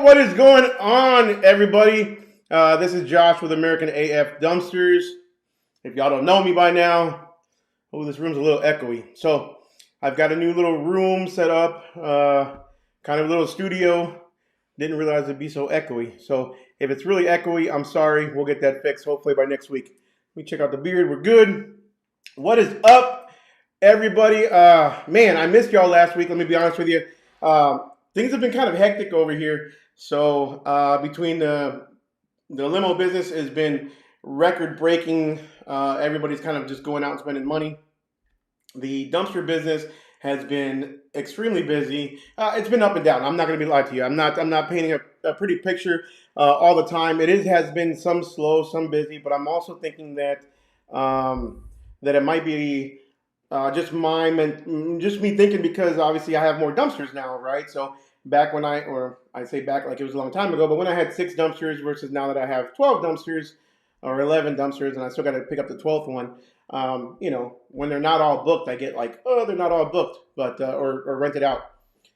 What is going on, everybody? This is Josh with American AF Dumpsters. If y'all don't know me by now, this room's a little echoey. So I've got a new little room set up, kind of a little studio. Didn't realize it'd be so echoey. So if it's really echoey, I'm sorry. We'll get that fixed hopefully by next week. Let me check out the beard. We're good. What is up, everybody? Man, I missed y'all last week. Let me be honest with you. Things have been kind of hectic over here. So between the limo business has been record breaking. Everybody's kind of just going out and spending money. The dumpster business has been extremely busy. It's been up and down. I'm not going to be lying to you. I'm not painting a pretty picture all the time. Has been some slow, some busy, but I'm also thinking that that it might be just me thinking, because obviously I have more dumpsters now, right? So back when I say back like it was a long time ago, but when I had 6 dumpsters versus now that I have 12 dumpsters or 11 dumpsters, and I still got to pick up the 12th one. When they're not all booked, I get like, oh, they're not all booked, but or rented out.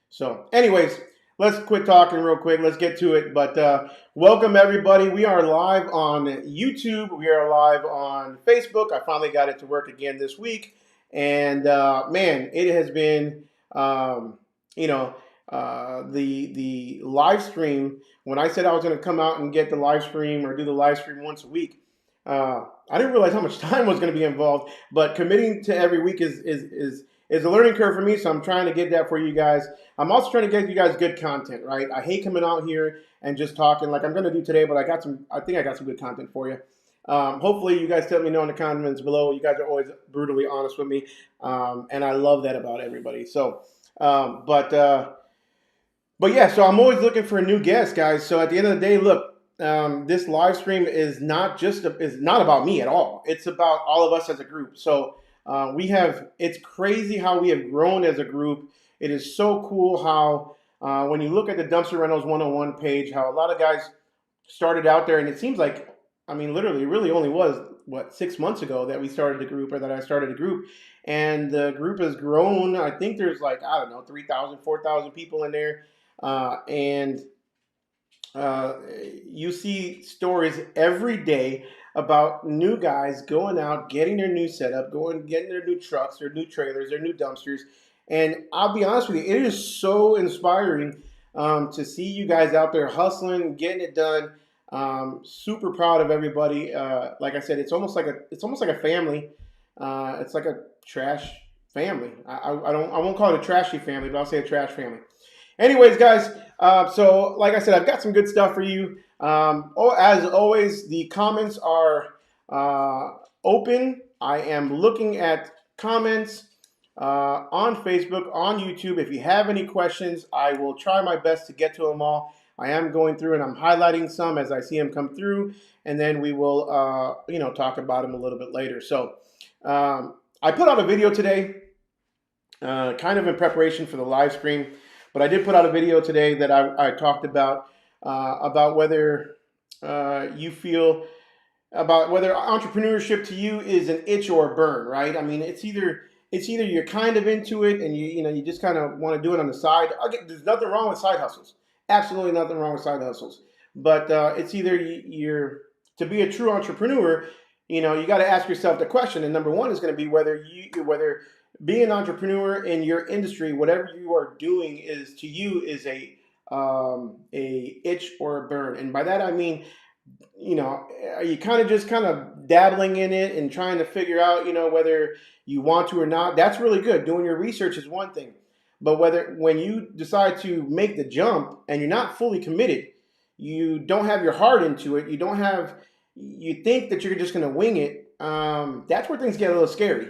So anyways, let's quit talking real quick. Let's get to it. But welcome everybody. We are live on YouTube. We are live on Facebook. I finally got it to work again this week. And man, it has been, the live stream. When I said I was going to come out and get the live stream or do the live stream once a week, I didn't realize how much time was going to be involved. But committing to every week is a learning curve for me. So I'm trying to get that for you guys. I'm also trying to get you guys good content, right? I hate coming out here and just talking like I'm going to do today, but I think I got some good content for you. Hopefully you guys tell me know in the comments below. You guys are always brutally honest with me. And I love that about everybody. So, but yeah, so I'm always looking for a new guest, guys. So at the end of the day, look, this live stream is not about me at all. It's about all of us as a group. So it's crazy how we have grown as a group. It is so cool how when you look at the Dumpster Rentals 101 page, how a lot of guys started out there, and it seems like, literally, it really only was, 6 months ago that we started a group, or that I started a group. And the group has grown. I think there's 3,000, 4,000 people in there. You see stories every day about new guys going out, getting their new setup, getting their new trucks, their new trailers, their new dumpsters. And I'll be honest with you, it is so inspiring to see you guys out there hustling, getting it done. Super proud of everybody. Like I said, it's almost like a family. It's like a trash family. I won't call it a trashy family, but I'll say a trash family. Anyways, guys, so like I said, I've got some good stuff for you. As always, the comments are open. I am looking at comments on Facebook, on YouTube. If you have any questions, I will try my best to get to them all. I am going through and I'm highlighting some as I see them come through, and then we will, talk about them a little bit later. So I put out a video today, kind of in preparation for the live stream, but I did put out a video today that I talked about whether you feel about whether entrepreneurship to you is an itch or a burn, right? It's either you're kind of into it and you just kind of want to do it on the side. There's nothing wrong with side hustles. Absolutely nothing wrong with side hustles, but it's either you're to be a true entrepreneur. You got to ask yourself the question, and number one is going to be whether being an entrepreneur in your industry, whatever you are doing, is to you is a itch or a burn. And by that I mean, are you kind of dabbling in it and trying to figure out, whether you want to or not? That's really good. Doing your research is one thing. But when you decide to make the jump and you're not fully committed, you don't have your heart into it, you think that you're just going to wing it, that's where things get a little scary.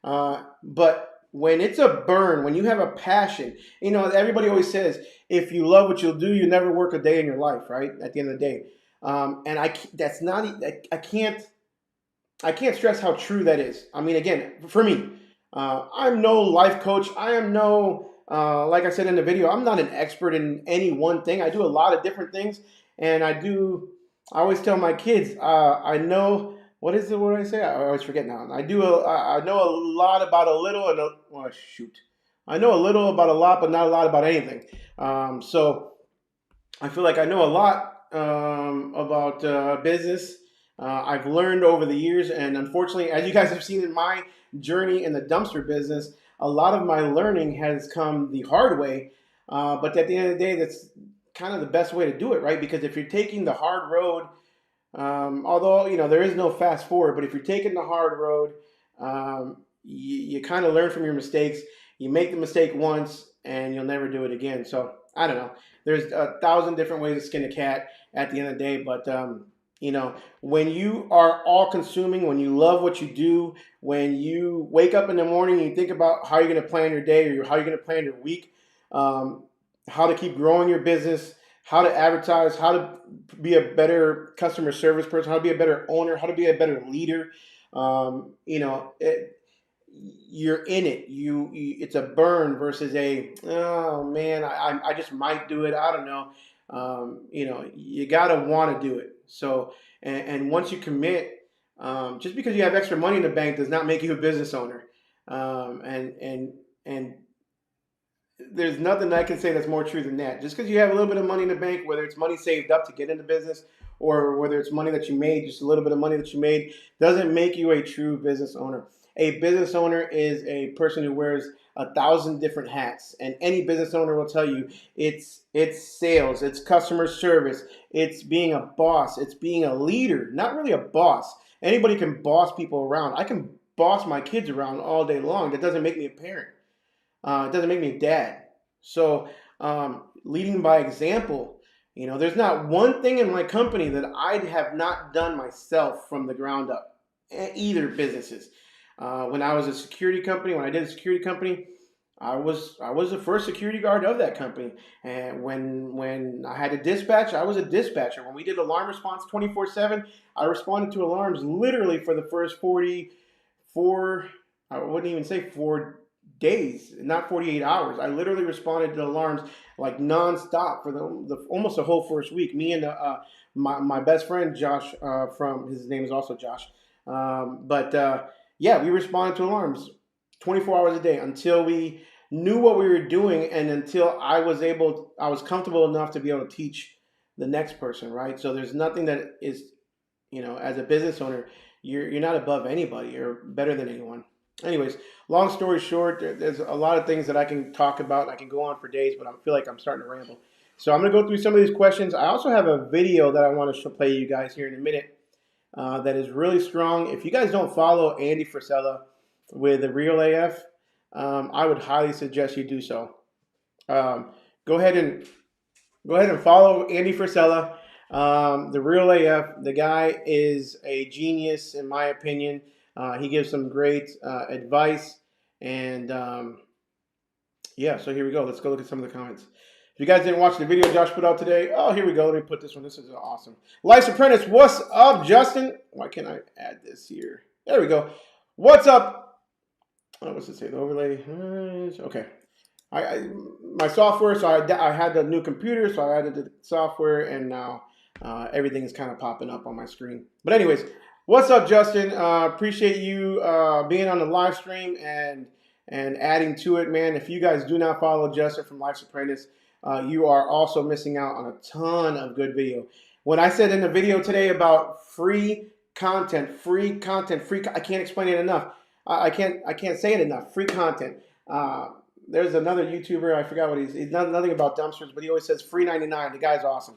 But when it's a burn, when you have a passion, everybody always says, if you love what you'll do, you never work a day in your life, right? At the end of the day. And I can't stress how true that is. Again, for me, I'm no life coach. I am no, like I said in the video, I'm not an expert in any one thing. I do a lot of different things, and I always tell my kids, I know, what do I say? I always forget now. I know a lot about a little, I know a little about a lot, but not a lot about anything. So I feel like I know a lot about business. I've learned over the years, and unfortunately, as you guys have seen in my journey in the dumpster business, a lot of my learning has come the hard way. But at the end of the day, that's kind of the best way to do it, right? Because if you're taking the hard road, although there is no fast forward, but if you're taking the hard road, you kind of learn from your mistakes. You make the mistake once, and you'll never do it again. So I don't know. There's a thousand different ways to skin a cat at the end of the day, but when you are all consuming, when you love what you do, when you wake up in the morning and you think about how you're going to plan your day or how you're going to plan your week, um, how to keep growing your business, how to advertise, how to be a better customer service person, how to be a better owner, how to be a better leader. You're in it. It's a burn versus a, oh man, I just might do it. I don't know. You gotta want to do it. So and once you commit, just because you have extra money in the bank does not make you a business owner. And there's nothing I can say that's more true than that. Just because you have a little bit of money in the bank, whether it's money saved up to get into business or whether it's money that you made, just a little bit of money that you made, doesn't make you a true business owner. A business owner is a person who wears 1,000 different hats, and any business owner will tell you it's sales, it's customer service, it's being a boss, it's being a leader, not really a boss. Anybody can boss people around. I can boss my kids around all day long. That doesn't make me a parent. It doesn't make me a dad. So leading by example, there's not one thing in my company that I have not done myself from the ground up. Either businesses. When I was a security company, when I did a security company, I was the first security guard of that company. And when I had to dispatch, I was a dispatcher. When we did alarm response 24/7, I responded to alarms literally for the first 44. I wouldn't even say 4 days, not 48 hours. I literally responded to alarms like nonstop for the almost the whole first week. Me and my best friend Josh, from his name is also Josh, but yeah, we responded to alarms 24 hours a day until we knew what we were doing, and until I was comfortable enough to be able to teach the next person, right? So there's nothing that is, as a business owner, you're not above anybody. You're better than anyone. Anyways, long story short, there's a lot of things that I can talk about. I can go on for days, but I feel like I'm starting to ramble. So I'm going to go through some of these questions. I also have a video that I want to play you guys here in a minute that is really strong. If you guys don't follow Andy Frisella with the Real AF, I would highly suggest you do so. Go ahead and follow Andy Frisella, the Real AF. The guy is a genius, in my opinion. He gives some great advice, and yeah. So here we go. Let's go look at some of the comments. If you guys didn't watch the video Josh put out today, oh, here we go. Let me put this one. This is awesome. Life's Apprentice, what's up, Justin? Why can't I add this here? There we go. What's up? Oh, what's it say? The overlay. Okay. My software. So I had the new computer, so I added the software, and now everything is kind of popping up on my screen. But anyways, what's up, Justin? Appreciate you being on the live stream and adding to it, man. If you guys do not follow Justin from Life's Apprentice, you are also missing out on a ton of good video. When I said in the video today about free content, I can't explain it enough. I can't say it enough. Free content. There's another YouTuber, I forgot what he's nothing about dumpsters, but he always says free 99. The guy's awesome.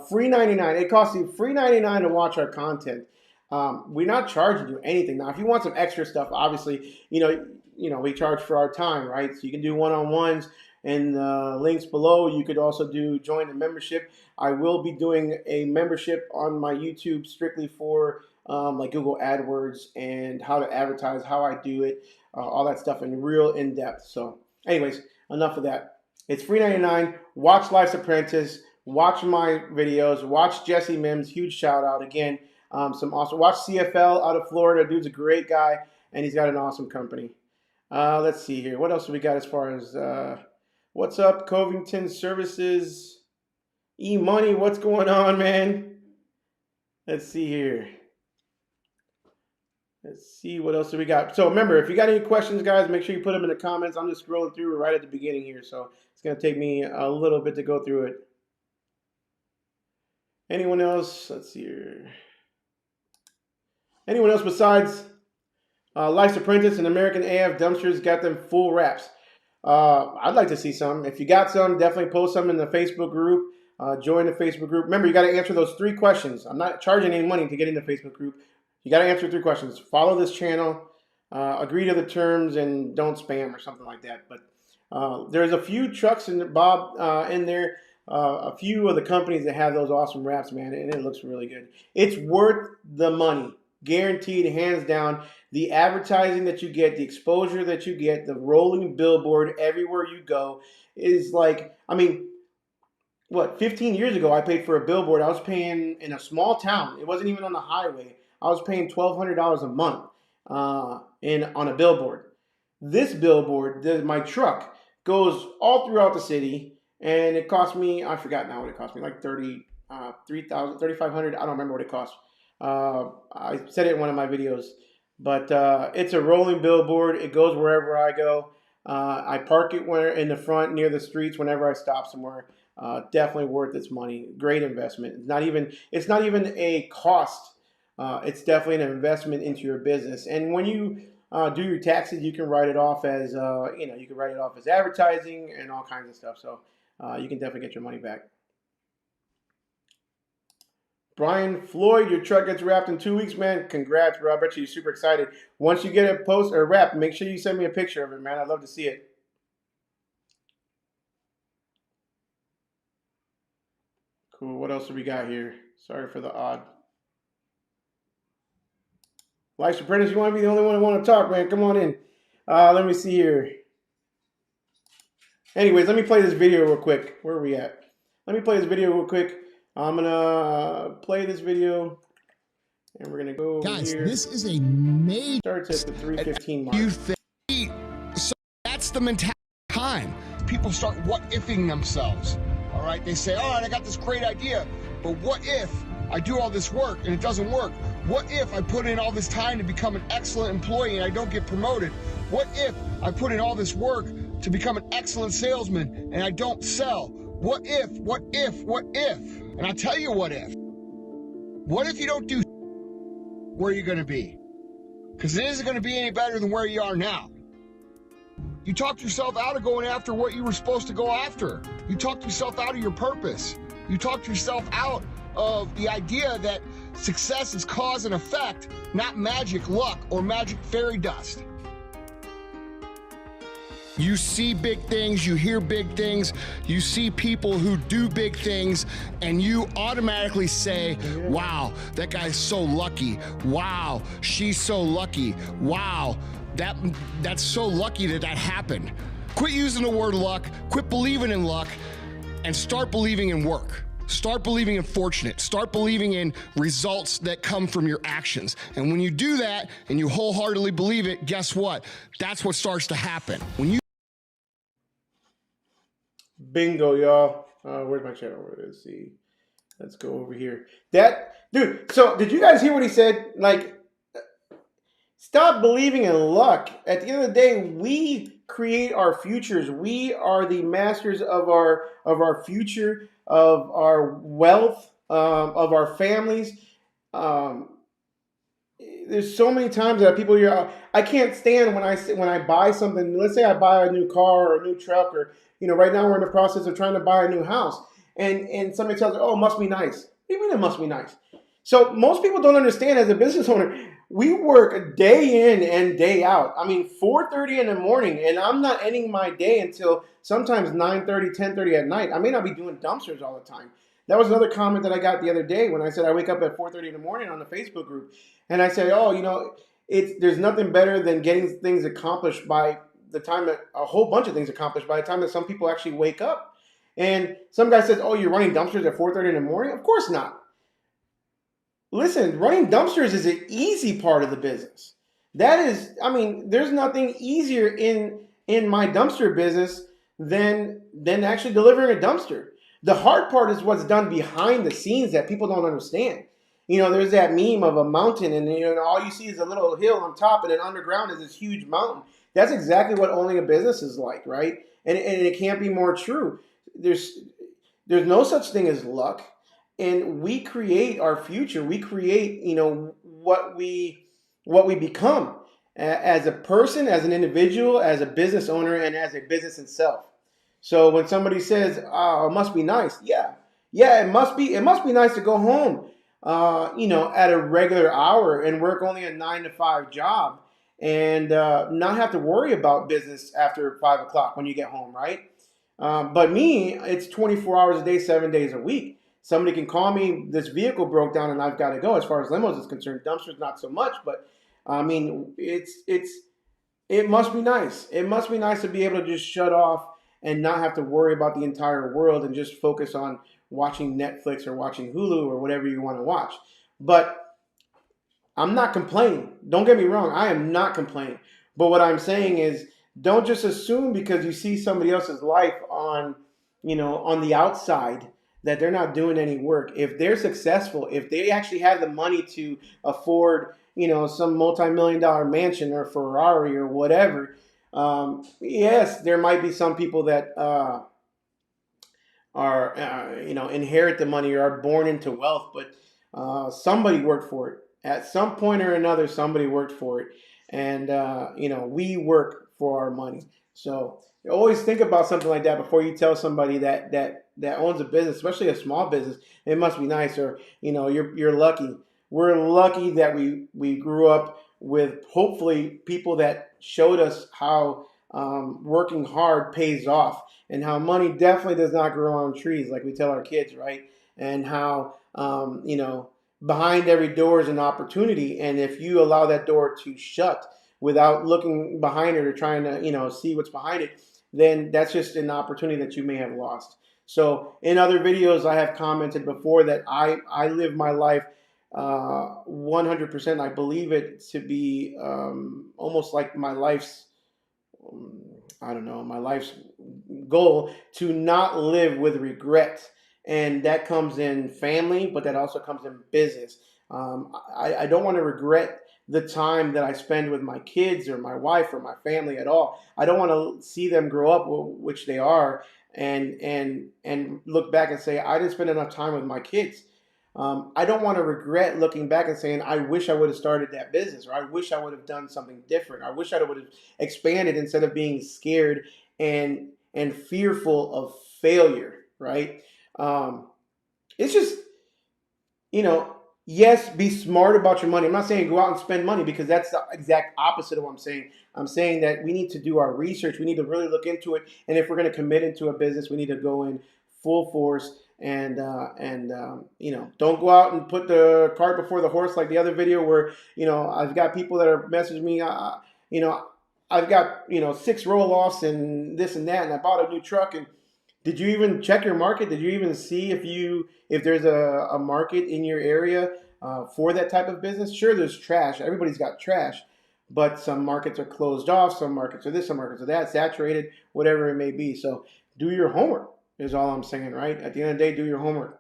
Free 99. It costs you free 99 to watch our content. We're not charging you anything. Now, if you want some extra stuff, obviously, we charge for our time, right? So you can do one-on-ones. And links below. You could also join the membership. I will be doing a membership on my YouTube strictly for like Google AdWords and how to advertise, how I do it, all that stuff in real in depth. So anyways, enough of that. It's free 99. Watch Life's Apprentice. Watch my videos. Watch Jesse Mims. Huge shout out again. Some awesome. Watch CFL out of Florida. Dude's a great guy, and he's got an awesome company. Let's see here. What else do we got as far as what's up, Covington Services? E-Money, what's going on, man? Let's see here. Let's see, what else do we got? So remember, if you got any questions, guys, make sure you put them in the comments. I'm just scrolling through right at the beginning here, so it's going to take me a little bit to go through it. Anyone else? Let's see here. Anyone else besides Life's Apprentice and American AF Dumpsters got them full wraps? I'd like to see some. If you got some, definitely post some in the Facebook group. Join the Facebook group. Remember, you got to answer those 3 questions. I'm not charging any money to get in the Facebook group. You got to answer 3 questions. Follow this channel, agree to the terms, and don't spam or something like that. But there's a few trucks in Bob in there. A few of the companies that have those awesome wraps, man, and it looks really good. It's worth the money. Guaranteed, hands down. The advertising that you get, the exposure that you get, the rolling billboard everywhere you go is like, I mean, what, 15 years ago I paid for a billboard. I was paying in a small town. It wasn't even on the highway. I was paying $1,200 a month on a billboard. This billboard, my truck, goes all throughout the city, and it cost me, I forgot now what it cost me, like $3,500. I don't remember what it cost. I said it in one of my videos, but it's a rolling billboard. It goes wherever I go. I park it in the front near the streets whenever I stop somewhere. Definitely worth its money. Great investment. It's not even a cost. It's definitely an investment into your business. And when you do your taxes, you can write it off as you can write it off as advertising and all kinds of stuff. So you can definitely get your money back. Brian Floyd, your truck gets wrapped in 2 weeks, man. Congrats, bro. I bet you're super excited. Once you get it post or wrapped, make sure you send me a picture of it, man. I'd love to see it. Cool. What else do we got here? Sorry for the odd. Life's Apprentice, you want to be the only one who want to talk, man? Come on in. Let me see here. Anyways, let me play this video real quick. Where are we at? Let me play this video real quick. I'm going to play this video, and we're going to go over Guys, here. this is a major... Starts at the 3:15 mark. You think... So that's the mentality time. People start what-ifing themselves, all right? They say, all right, I got this great idea, but what if I do all this work and it doesn't work? What if I put in all this time to become an excellent employee and I don't get promoted? What if I put in all this work to become an excellent salesman and I don't sell? What if, what if, what if? And I'll tell you what if. What if you don't do where you're going to be? Because it isn't going to be any better than where you are now. You talked yourself out of going after what you were supposed to go after. You talked yourself out of your purpose. You talked yourself out of the idea that success is cause and effect, not magic luck or magic fairy dust. You see big things, you hear big things, you see people who do big things, and you automatically say, wow, that guy's so lucky. Wow, she's so lucky. Wow, that's so lucky that happened. Quit using the word luck, quit believing in luck, and start believing in work. Start believing in fortunate. Start believing in results that come from your actions. And when you do that and you wholeheartedly believe it, guess what? That's what starts to happen. When you Bingo, y'all. Where's my channel? Let's see. Let's go over here. Dude, so did you guys hear what he said? Like, stop believing in luck. At the end of the day, we create our futures. We are the masters of our future, of our wealth, of our families. There's so many times that people hear, I can't stand when I buy something. Let's say I buy a new car or a new truck, or right now we're in the process of trying to buy a new house, and somebody tells me, oh, it must be nice. What do you mean it must be nice? So most people don't understand, as a business owner, we work day in and day out. I mean, 4:30 in the morning, and I'm not ending my day until sometimes 9:30, 10:30 at night. I may not be doing dumpsters all the time. That was another comment that I got the other day when I said I wake up at 4:30 in the morning on the Facebook group. And I said, oh, there's nothing better than getting things accomplished by the time that a whole bunch of things accomplished by the time that some people actually wake up. And some guy says, oh, you're running dumpsters at 4:30 in the morning? Of course not. Listen, running dumpsters is an easy part of the business. There's nothing easier in my dumpster business than actually delivering a dumpster. The hard part is what's done behind the scenes that people don't understand. There's that meme of a mountain, and all you see is a little hill on top, and then underground is this huge mountain. That's exactly what owning a business is like, right? And it can't be more true. There's no such thing as luck. and we create our future. We create, what we become as a person, as an individual, as a business owner, and as a business itself. So when somebody says, "Oh, it must be nice," yeah, it must be. It must be nice to go home, at a regular hour and work only a 9 to 5 job, and not have to worry about business after 5 o'clock when you get home, right? But me, it's 24 hours a day, 7 days a week. Somebody can call me, this vehicle broke down and I've got to go. As far as limos is concerned, dumpsters not so much, but I mean, it must be nice. It must be nice to be able to just shut off and not have to worry about the entire world and just focus on watching Netflix or watching Hulu or whatever you want to watch. But I'm not complaining. Don't get me wrong. I am not complaining. But what I'm saying is, don't just assume because you see somebody else's life on the outside that they're not doing any work. If they're successful, if they actually have the money to afford, some multi-million dollar mansion or Ferrari or whatever, yes, there might be some people that inherit the money or are born into wealth, but somebody worked for it. At some point or another, somebody worked for it. And, we work for our money. So always think about something like that before you tell somebody that owns a business, especially a small business. It must be nice, or, you're lucky. We're lucky that we grew up with hopefully people that showed us how working hard pays off, and how money definitely does not grow on trees, like we tell our kids, right? And how, behind every door is an opportunity. And if you allow that door to shut without looking behind it or trying to, see what's behind it, then that's just an opportunity that you may have lost. So in other videos, I have commented before that I live my life 100%. I believe it to be almost like my life's, I don't know, my life's goal to not live with regret. And that comes in family, but that also comes in business. I don't want to regret the time that I spend with my kids or my wife or my family at all. I don't want to see them grow up, which they are, and look back and say, I didn't spend enough time with my kids. I don't want to regret looking back and saying, I wish I would have started that business, or I wish I would have done something different. I wish I would have expanded instead of being scared and fearful of failure, right? It's just, yes, be smart about your money. I'm not saying go out and spend money, because that's the exact opposite of what I'm saying. I'm saying that we need to do our research. We need to really look into it. And if we're going to commit into a business, we need to go in full force and don't go out and put the cart before the horse, like the other video where, I've got people that are messaging me, I've got, 6 roll-offs and this and that, and I bought a new truck. And did you even check your market? Did you even see if there's a market in your area for that type of business? Sure, there's trash. Everybody's got trash, but some markets are closed off. Some markets are this, some markets are that, saturated, whatever it may be. So do your homework is all I'm saying, right? At the end of the day, do your homework.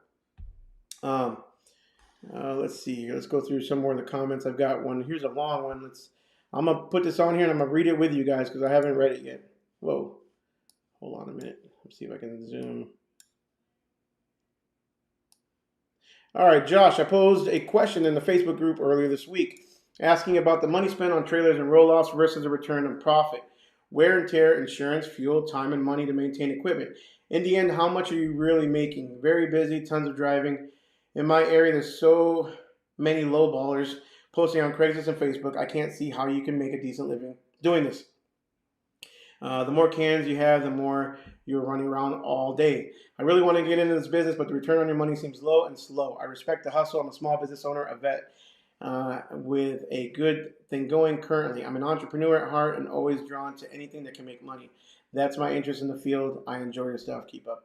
Let's see here. Let's go through some more of the comments. I've got one. Here's a long one. I'm going to put this on here and I'm going to read it with you guys because I haven't read it yet. Whoa. Hold on a minute. Let's see if I can zoom. All right, Josh, I posed a question in the Facebook group earlier this week asking about the money spent on trailers and roll-offs versus the return on profit. Wear and tear, insurance, fuel, time, and money to maintain equipment. In the end, how much are you really making? Very busy, tons of driving. In my area, there's so many lowballers posting on Craigslist and Facebook. I can't see how you can make a decent living doing this. The more cans you have, the more you're running around all day. I really want to get into this business, but the return on your money seems low and slow. I respect the hustle. I'm a small business owner, a vet with a good thing going currently. I'm an entrepreneur at heart and always drawn to anything that can make money. That's my interest in the field. I enjoy your stuff. Keep up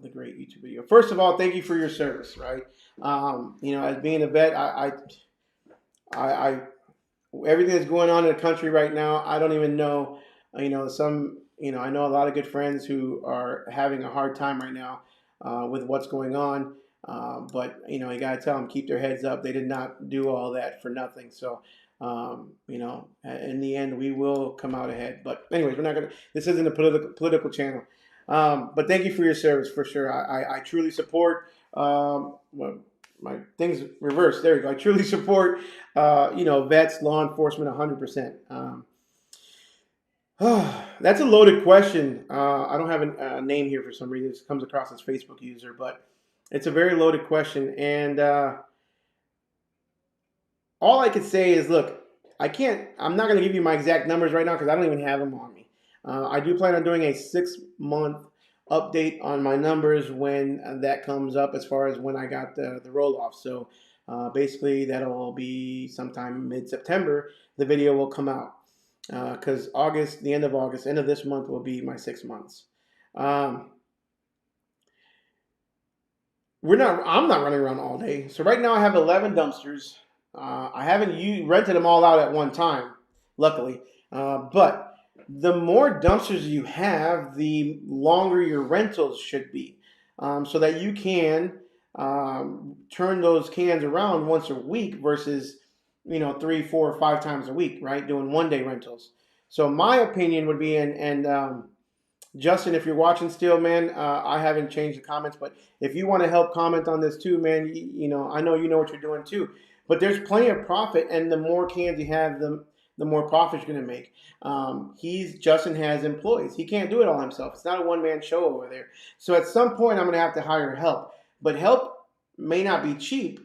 the great YouTube video. First of all, thank you for your service, right? As being a vet, I everything that's going on in the country right now, I don't even know. I know a lot of good friends who are having a hard time right now with what's going on. But you got to tell them, keep their heads up. They did not do all that for nothing. So, in the end, we will come out ahead. But anyways, this isn't a political channel. But thank you for your service for sure. I truly support Well, my things reversed. There we go. I truly support, vets, law enforcement, 100%. That's a loaded question. I don't have a name here for some reason. This comes across as Facebook user, but it's a very loaded question. And all I could say is, look, I'm not going to give you my exact numbers right now because I don't even have them on me. I do plan on doing a 6-month update on my numbers when that comes up, as far as when I got the roll off. So basically, that'll be sometime mid-September. The video will come out because the end of this month will be my 6 months. I'm not running around all day. So right now I have 11 dumpsters. I haven't rented them all out at one time, luckily. But the more dumpsters you have, the longer your rentals should be, so that you can turn those cans around once a week versus 3, 4, 5 times a week, right? Doing 1-day rentals. So my opinion would be, and Justin, if you're watching still, man, I haven't changed the comments, but if you want to help comment on this too, man, I know you know what you're doing too. But there's plenty of profit, and the more cans you have, the more profit you're going to make. Justin has employees. He can't do it all himself. It's not a one-man show over there. So at some point, I'm going to have to hire help. But help may not be cheap.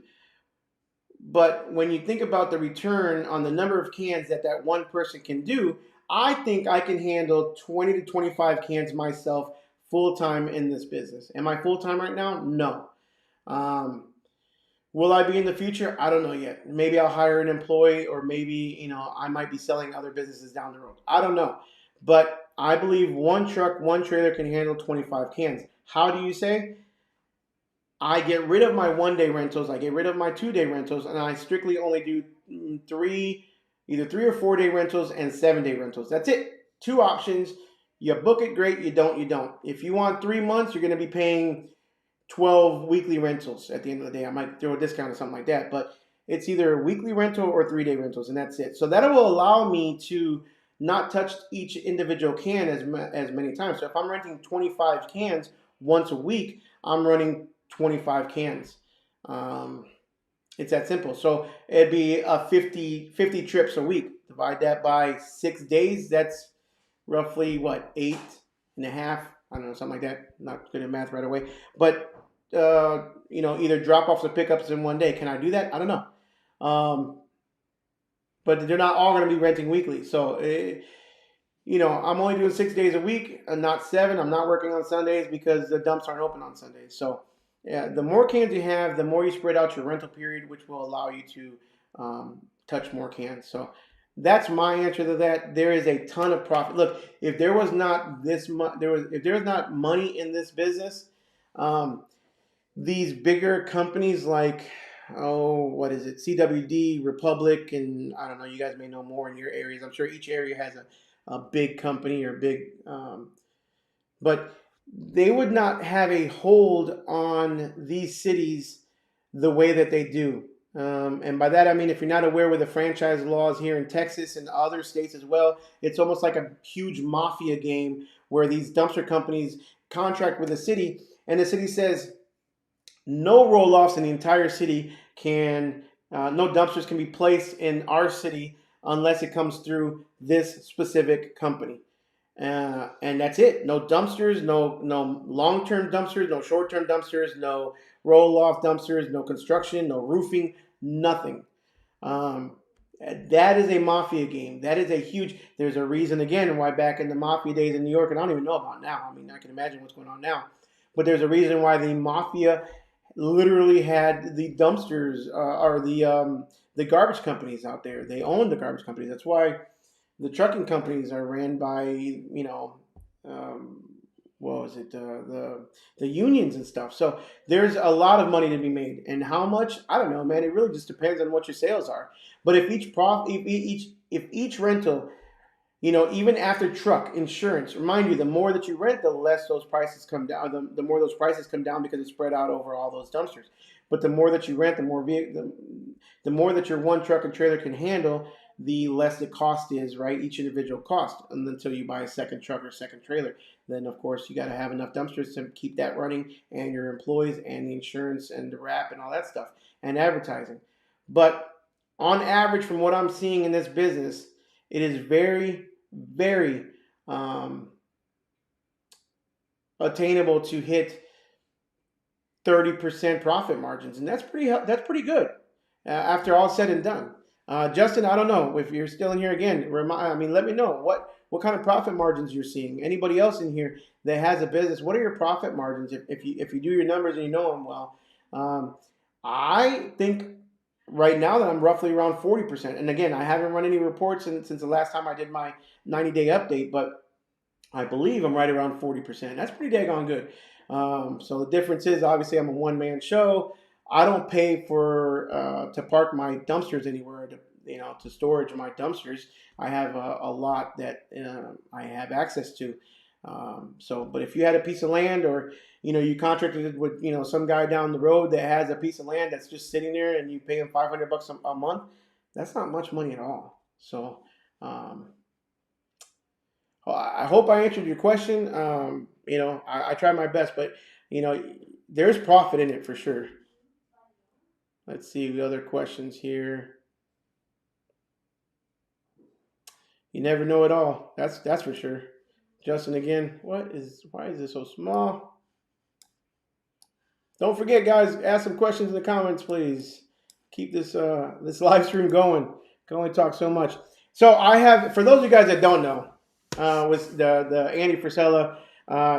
But when you think about the return on the number of cans that one person can do, I think I can handle 20 to 25 cans myself full-time in this business. Am I full-time right now? No. Will I be in the future? I don't know yet. Maybe I'll hire an employee, or maybe, I might be selling other businesses down the road. I don't know. But I believe one truck, one trailer can handle 25 cans. How do you say? I get rid of my 1-day rentals, I get rid of my 2-day rentals, and I strictly only do either 3 or 4-day rentals and 7-day rentals. That's it. 2 options. You book it, great. You don't, you don't. If you want 3 months, you're going to be paying 12 weekly rentals at the end of the day. I might throw a discount or something like that, but it's either a weekly rental or 3-day rentals, and that's it. So that will allow me to not touch each individual can as many times. So if I'm renting 25 cans once a week, I'm running 25 cans. It's that simple. So it'd be 50 trips a week. Divide that by 6 days. That's roughly what, 8.5? I don't know, something like that. Not good at math right away. But either drop offs or pickups in one day. Can I do that? I don't know. But they're not all going to be renting weekly. So I'm only doing 6 days a week, and not 7. I'm not working on Sundays because the dumps aren't open on Sundays. So yeah, the more cans you have, the more you spread out your rental period, which will allow you to touch more cans. So that's my answer to that. There is a ton of profit. Look, if there was not money in this business, these bigger companies like, what is it, CWD, Republic, and I don't know, you guys may know more in your areas. I'm sure each area has a big company or big, but they would not have a hold on these cities the way that they do. And by that, I mean, if you're not aware with the franchise laws here in Texas and other states as well, it's almost like a huge mafia game where these dumpster companies contract with the city, and the city says no roll-offs in the entire city no dumpsters can be placed in our city unless it comes through this specific company. And that's it. No dumpsters, no long-term dumpsters, no short-term dumpsters, no roll-off dumpsters, no construction, no roofing, nothing. That is a mafia game. That is there's a reason, again, why back in the mafia days in New York, and I don't even know about now. I mean, I can imagine what's going on now. But there's a reason why the mafia literally had the dumpsters or the garbage companies out there. They owned the garbage companies. That's why the trucking companies are ran by, what was it, the unions and stuff. So there's a lot of money to be made, and how much, I don't know, man. It really just depends on what your sales are. But if each rental, even after truck insurance, remind you, the more that you rent, the less those prices come down. The more those prices come down because it's spread out over all those dumpsters. But the more that you rent, the more that your one truck and trailer can handle, the less the cost is, right? Each individual cost, and until you buy a second truck or second trailer. Then of course you got to have enough dumpsters to keep that running, and your employees, and the insurance, and the wrap, and all that stuff, and advertising. But on average, from what I'm seeing in this business, it is very, very attainable to hit 30% profit margins, and that's pretty good after all said and done. Justin, I don't know if you're still in here again. Let me know what kind of profit margins you're seeing. Anybody else in here that has a business, what are your profit margins if you do your numbers and you know them well? I think right now that I'm roughly around 40%. And again, I haven't run any reports since the last time I did my 90-day update, but I believe I'm right around 40%. That's pretty daggone good. So the difference is, obviously, I'm a one-man show. I don't pay for to park my dumpsters anywhere, to storage my dumpsters. I have a lot that I have access to. But if you had a piece of land, or you contracted with some guy down the road that has a piece of land that's just sitting there, and you pay him $500 a month, that's not much money at all. So I hope I answered your question. I tried my best, but there's profit in it for sure. Let's see the other questions here. You never know it all. That's for sure. Justin again. Why is this so small? Don't forget, guys, ask some questions in the comments, please. Keep this live stream going. Can only talk so much. So I have, for those of you guys that don't know, was the Andy Frisella.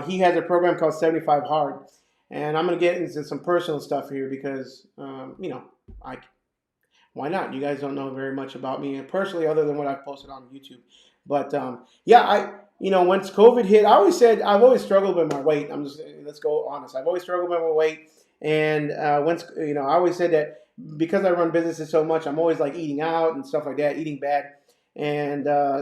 He has a program called 75 Hard, and I'm gonna get into some personal stuff here because why not? You guys don't know very much about me personally, other than what I've posted on YouTube. But once COVID hit, I've always struggled with my weight. Let's go honest. I've always struggled with my weight, and I always said that because I run businesses so much, I'm always like eating out and stuff like that, eating bad, and I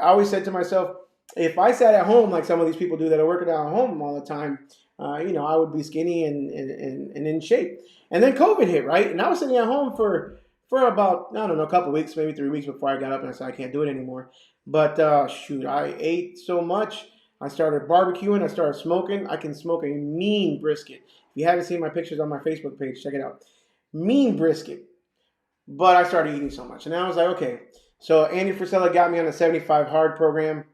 always said to myself, if I sat at home like some of these people do that are working out at home all the time, I would be skinny and in shape. And then COVID hit, right? And I was sitting at home for about, I don't know, a couple of weeks, maybe 3 weeks before I got up and I said, I can't do it anymore. But I ate so much. I started barbecuing. I started smoking. I can smoke a mean brisket. If you haven't seen my pictures on my Facebook page, check it out. Mean brisket. But I started eating so much. And I was like, okay. So Andy Frisella got me on a 75 Hard program.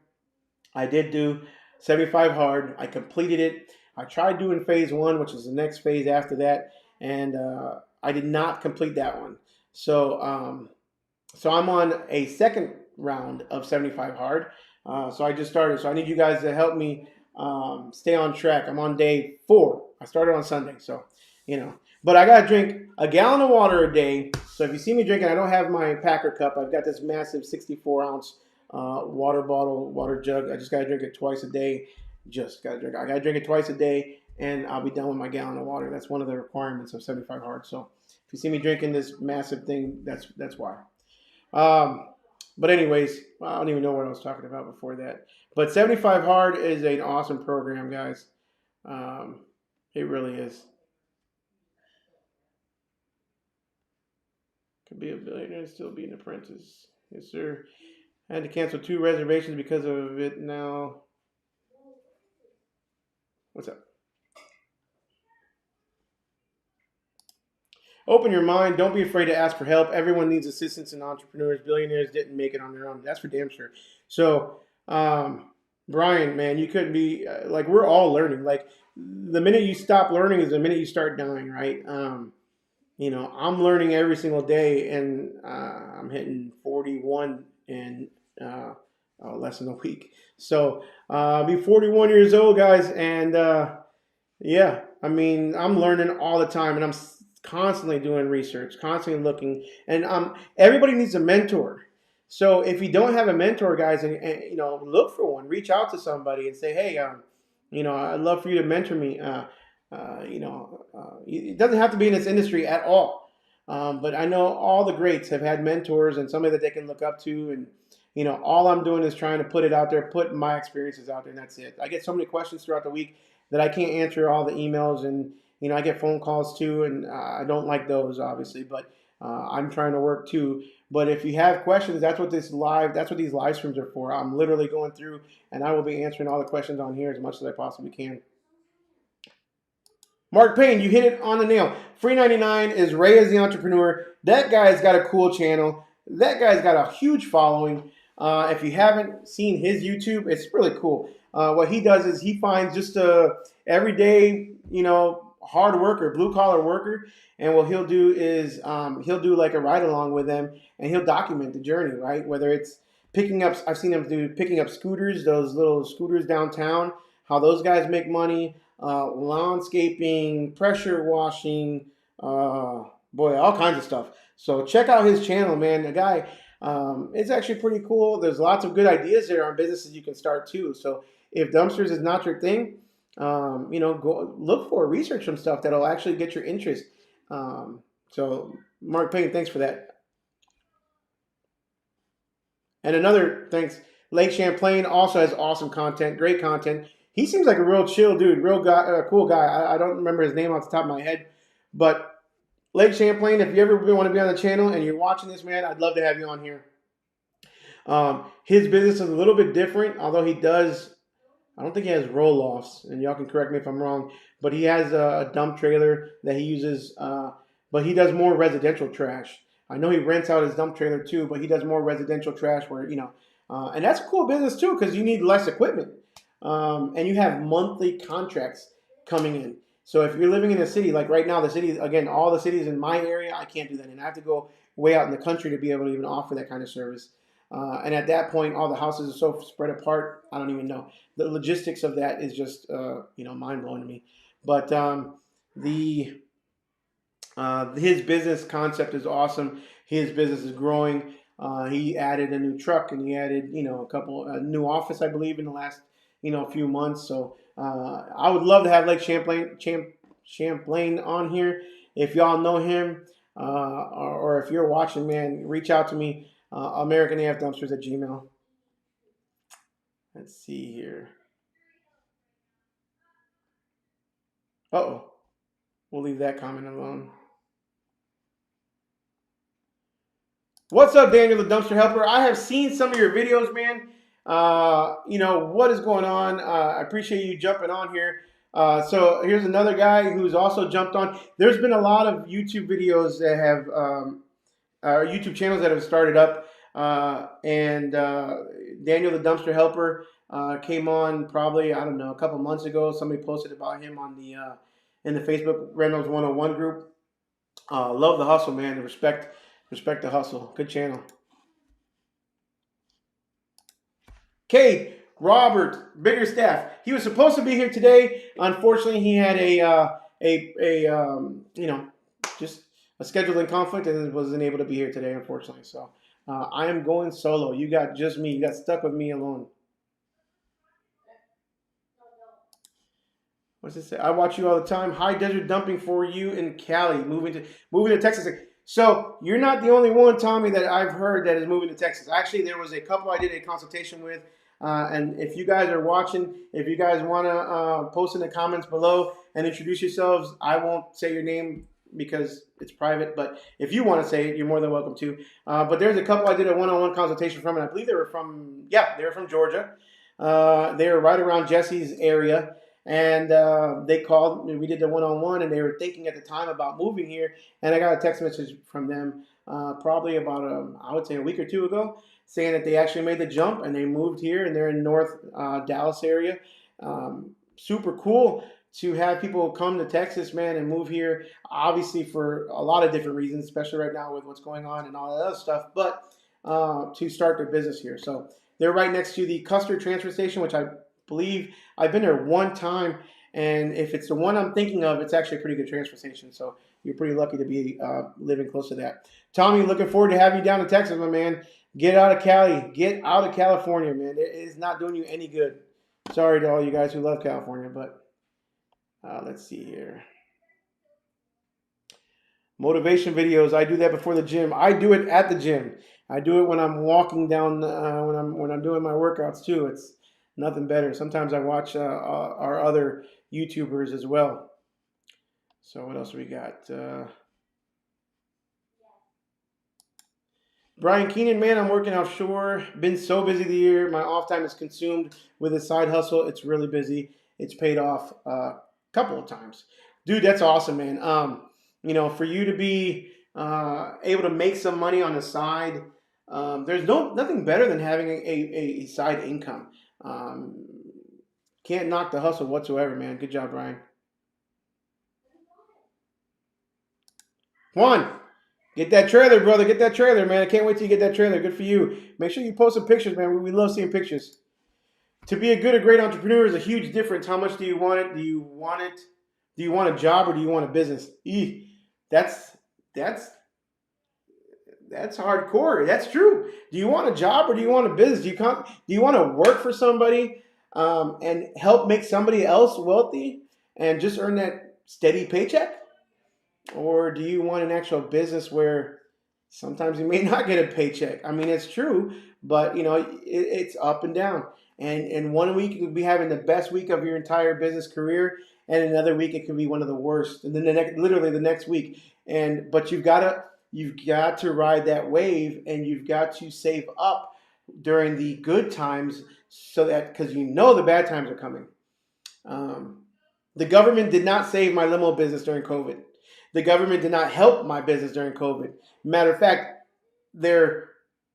I did do 75 Hard. I completed it. I tried doing phase 1, which is the next phase after that, and I did not complete that one. So I'm on a second round of 75 Hard. So I just started. So I need you guys to help me stay on track. I'm on day 4. I started on Sunday, so But I gotta drink a gallon of water a day. So if you see me drinking, I don't have my Packer cup. I've got this massive 64-ounce water jug. I just gotta drink it twice a day. I gotta drink it twice a day, and I'll be done with my gallon of water. That's one of the requirements of 75 Hard. So if you see me drinking this massive thing, that's why. But anyways, I don't even know what I was talking about before that. But 75 Hard is an awesome program, guys. It really is. Could be a billionaire and still be an apprentice. Yes, sir. I had to cancel 2 reservations because of it now. What's up? Open your mind. Don't be afraid to ask for help. Everyone needs assistance, and entrepreneurs, billionaires didn't make it on their own. That's for damn sure. So, Brian, man, you couldn't be we're all learning. Like, the minute you stop learning is the minute you start dying, right? I'm learning every single day, and I'm hitting 41 in less than a week. So I'll be 41 years old, guys, and I'm learning all the time, and I'm constantly doing research, constantly looking, and everybody needs a mentor. So if you don't have a mentor, guys, and look for one, reach out to somebody and say, hey, I'd love for you to mentor me. It doesn't have to be in this industry at all. But I know all the greats have had mentors and somebody that they can look up to. And, all I'm doing is trying to put it out there, put my experiences out there, and that's it. I get so many questions throughout the week that I can't answer all the emails. And, I get phone calls too, and I don't like those, obviously. But I'm trying to work too. But if you have questions, that's what these live streams are for. I'm literally going through and I will be answering all the questions on here as much as I possibly can. Mark Payne, you hit it on the nail. Free 99 is Ray as the Entrepreneur. That guy's got a cool channel. That guy's got a huge following. If you haven't seen his YouTube, it's really cool. What he does is he finds just a everyday, hard worker, blue collar worker, and what he'll do is he'll do like a ride along with them, and he'll document the journey, right? Whether it's picking up, I've seen him do picking up scooters, those little scooters downtown, how those guys make money. Landscaping, pressure washing, boy, all kinds of stuff. So check out his channel, man. The guy, it's actually pretty cool. There's lots of good ideas there on businesses you can start too. So if dumpsters is not your thing, go look for research some stuff that'll actually get your interest. So Mark Payne, thanks for that. And another thanks, Lake Champlain also has awesome content, great content. He seems like a real chill dude, real guy, cool guy. I don't remember his name off the top of my head, but Lake Champlain, if you ever want to be on the channel and you're watching this, man, I'd love to have you on here. His business is a little bit different, although he does, I don't think he has roll-offs, and y'all can correct me if I'm wrong, but he has a dump trailer that he uses, but he does more residential trash. I know he rents out his dump trailer too, but he does more residential trash where, and that's a cool business too because you need less equipment. And you have monthly contracts coming in. So if you're living in a city, like right now, the city, again, all the cities in my area, I can't do that. And I have to go way out in the country to be able to even offer that kind of service. And at that point, all the houses are so spread apart, I don't even know. The logistics of that is just, mind-blowing to me. But his business concept is awesome. His business is growing. He added a new truck and he added, a new office, I believe, in the last few months. So I would love to have Lake Champlain on here. If y'all know him or if you're watching, man, reach out to me, americanafdumpsters@gmail.com. Let's see here. Uh-oh. We'll leave that comment alone. What's up, Daniel the Dumpster Helper? I have seen some of your videos, man. What is going on? I appreciate you jumping on here. So here's another guy who's also jumped on. There's been a lot of YouTube videos that have, YouTube channels that have started up. And Daniel the Dumpster Helper came on probably, I don't know, a couple months ago. Somebody posted about him on the in the Facebook Reynolds 101 group. Love the hustle, man. Respect the hustle. Good channel. Kate, Robert, Bigger Staff. He was supposed to be here today. Unfortunately, he had just a scheduling conflict and wasn't able to be here today, unfortunately. So I am going solo. You got just me. You got stuck with me alone. What's it say? I watch you all the time. High desert dumping for you in Cali. Moving to Texas. So you're not the only one, Tommy, that I've heard that is moving to Texas. Actually, there was a couple I did a consultation with. And if you guys are watching, if you guys want to post in the comments below and introduce yourselves, I won't say your name because it's private. But if you want to say it, you're more than welcome to. But there's a couple I did a one-on-one consultation from, and I believe they were from Georgia. They were right around Jesse's area. And they called, we did the one-on-one, and they were thinking at the time about moving here. And I got a text message from them probably about, I would say, a week or two ago, saying that they actually made the jump and they moved here, and they're in North Dallas area. Super cool to have people come to Texas, man, and move here, obviously for a lot of different reasons, especially right now with what's going on and all that other stuff, but to start their business here. So they're right next to the Custer transfer station, which I believe I've been there one time, and if it's the one I'm thinking of, it's actually a pretty good transfer station. So you're pretty lucky to be living close to that. Tommy, looking forward to having you down in Texas, my man. Get out of Cali. Get out of California, man. It is not doing you any good. Sorry to all you guys who love California, but let's see here. Motivation videos. I do that before the gym. I do it at the gym. I do it when I'm walking down, when I'm doing my workouts too. It's nothing better. Sometimes I watch our other YouTubers as well. So what else we got? Brian Keenan, man, I'm working offshore. Been so busy the year. My off time is consumed with a side hustle. It's really busy. It's paid off a couple of times. Dude, that's awesome, man. For you to be able to make some money on the side, there's nothing better than having a side income. Um, can't knock the hustle whatsoever, man. Good job, Brian. Juan, get that trailer, brother. Get that trailer, man. I can't wait till you get that trailer. Good for you. Make sure you post some pictures, man. We love seeing pictures. To be a good or great entrepreneur is a huge difference. How much do you want it? Do you want it? Do you want a job or do you want a business? That's that's that's hardcore. That's true. Do you want a job or do you want a business? Do you want to work for somebody and help make somebody else wealthy and just earn that steady paycheck? Or do you want an actual business where sometimes you may not get a paycheck? I mean, it's true, but it's up and down. And one week you could be having the best week of your entire business career, and another week it could be one of the worst. And then literally the next week. But you've got to ride that wave, and you've got to save up during the good times so that because the bad times are coming. The government did not save my limo business during COVID. The government did not help my business during COVID. Matter of fact, their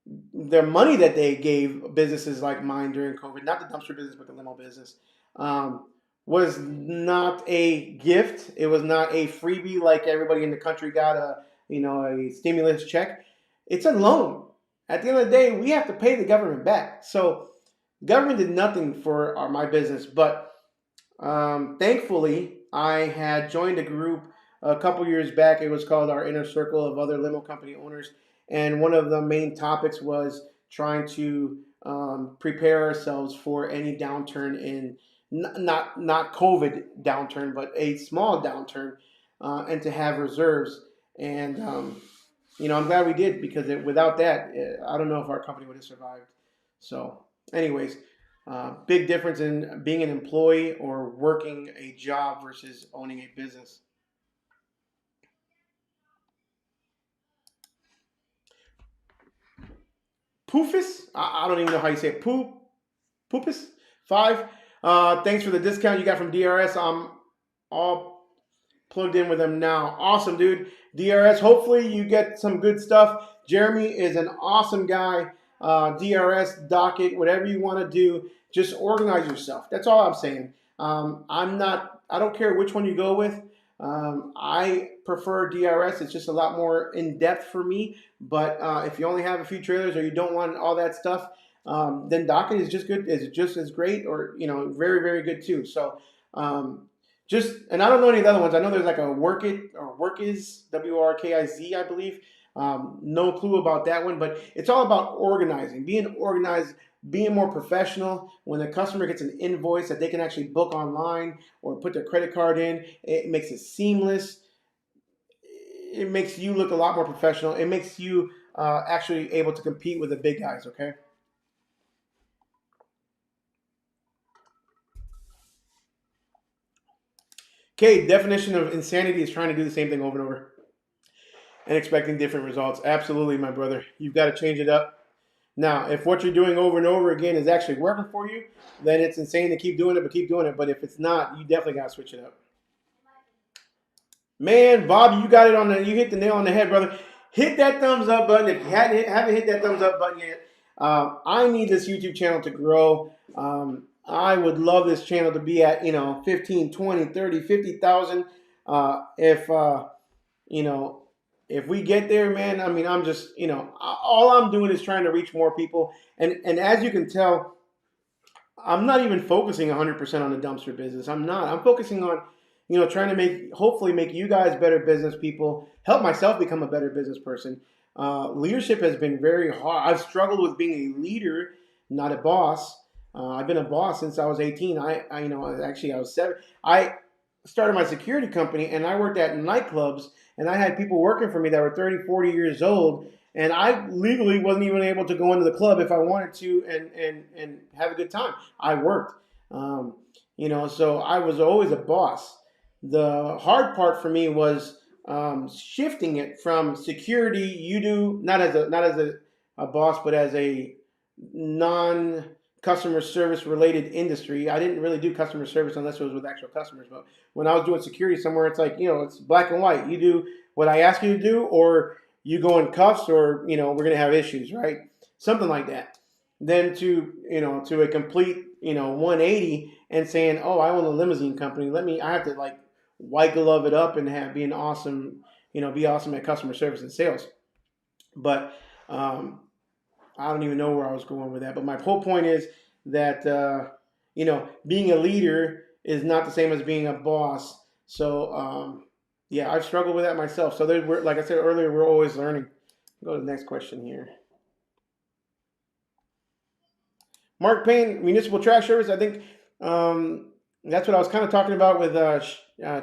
money that they gave businesses like mine during COVID, not the dumpster business, but the limo business, was not a gift. It was not a freebie like everybody in the country got a stimulus check. It's a loan. At the end of the day, we have to pay the government back. So the government did nothing for my business, but thankfully, I had joined a group a couple years back. It was called our Inner Circle of Other Limo Company Owners. And one of the main topics was trying to prepare ourselves for any downturn in, not COVID downturn, but a small downturn, and to have reserves. And, I'm glad we did because without that, I don't know if our company would have survived. So anyways, big difference in being an employee or working a job versus owning a business. Poofus? I don't even know how you say it. Poopus? 5. Thanks for the discount you got from DRS. I'm all plugged in with them now. Awesome, dude. DRS, hopefully you get some good stuff. Jeremy is an awesome guy. DRS, Docket, whatever you want to do, just organize yourself. That's all I'm saying. I don't care which one you go with. I prefer DRS. It's just a lot more in depth for me. But if you only have a few trailers or you don't want all that stuff, then Docket is just good. Is just as great, or very very good too. So and I don't know any of the other ones. I know there's like a Workit or Workiz, WRKIZ, I believe. No clue about that one, but it's all about organizing, being organized, being more professional. When the customer gets an invoice that they can actually book online or put their credit card in, it makes it seamless. It makes you look a lot more professional. It makes you actually able to compete with the big guys, okay? Okay, definition of insanity is trying to do the same thing over and over and expecting different results. Absolutely, my brother. You've got to change it up. Now, if what you're doing over and over again is actually working for you, then it's insane to keep doing it, but keep doing it. But if it's not, you definitely got to switch it up. Man, Bob, you got it you hit the nail on the head, brother. Hit that thumbs up button. If you haven't hit that thumbs up button yet, I need this YouTube channel to grow. I would love this channel to be at, 15, 20, 30, 50,000. If we get there, man, I mean, I'm just, all I'm doing is trying to reach more people. And as you can tell, I'm not even focusing 100% on the dumpster business. I'm not. I'm focusing on, trying to hopefully make you guys better business people, help myself become a better business person. Leadership has been very hard. I've struggled with being a leader, not a boss. I've been a boss since I was 18. I was 7. I started my security company, and I worked at nightclubs, and I had people working for me that were 30, 40 years old, and I legally wasn't even able to go into the club if I wanted to and have a good time. I worked, so I was always a boss. The hard part for me was shifting it from security. You do not as a boss, but as a non-customer service related industry. I didn't really do customer service unless it was with actual customers. But when I was doing security somewhere, it's like, it's black and white. You do what I ask you to do, or you go in cuffs, or we're gonna have issues, right? Something like that. Then to a complete 180 and saying, oh, I own a limousine company. I have to like white glove it up and be an awesome, be awesome at customer service and sales. But I don't even know where I was going with that. But my whole point is that being a leader is not the same as being a boss. So yeah, I've struggled with that myself. So like I said earlier, we're always learning. Go to the next question here. Mark Payne, municipal trash service. I think that's what I was kind of talking about with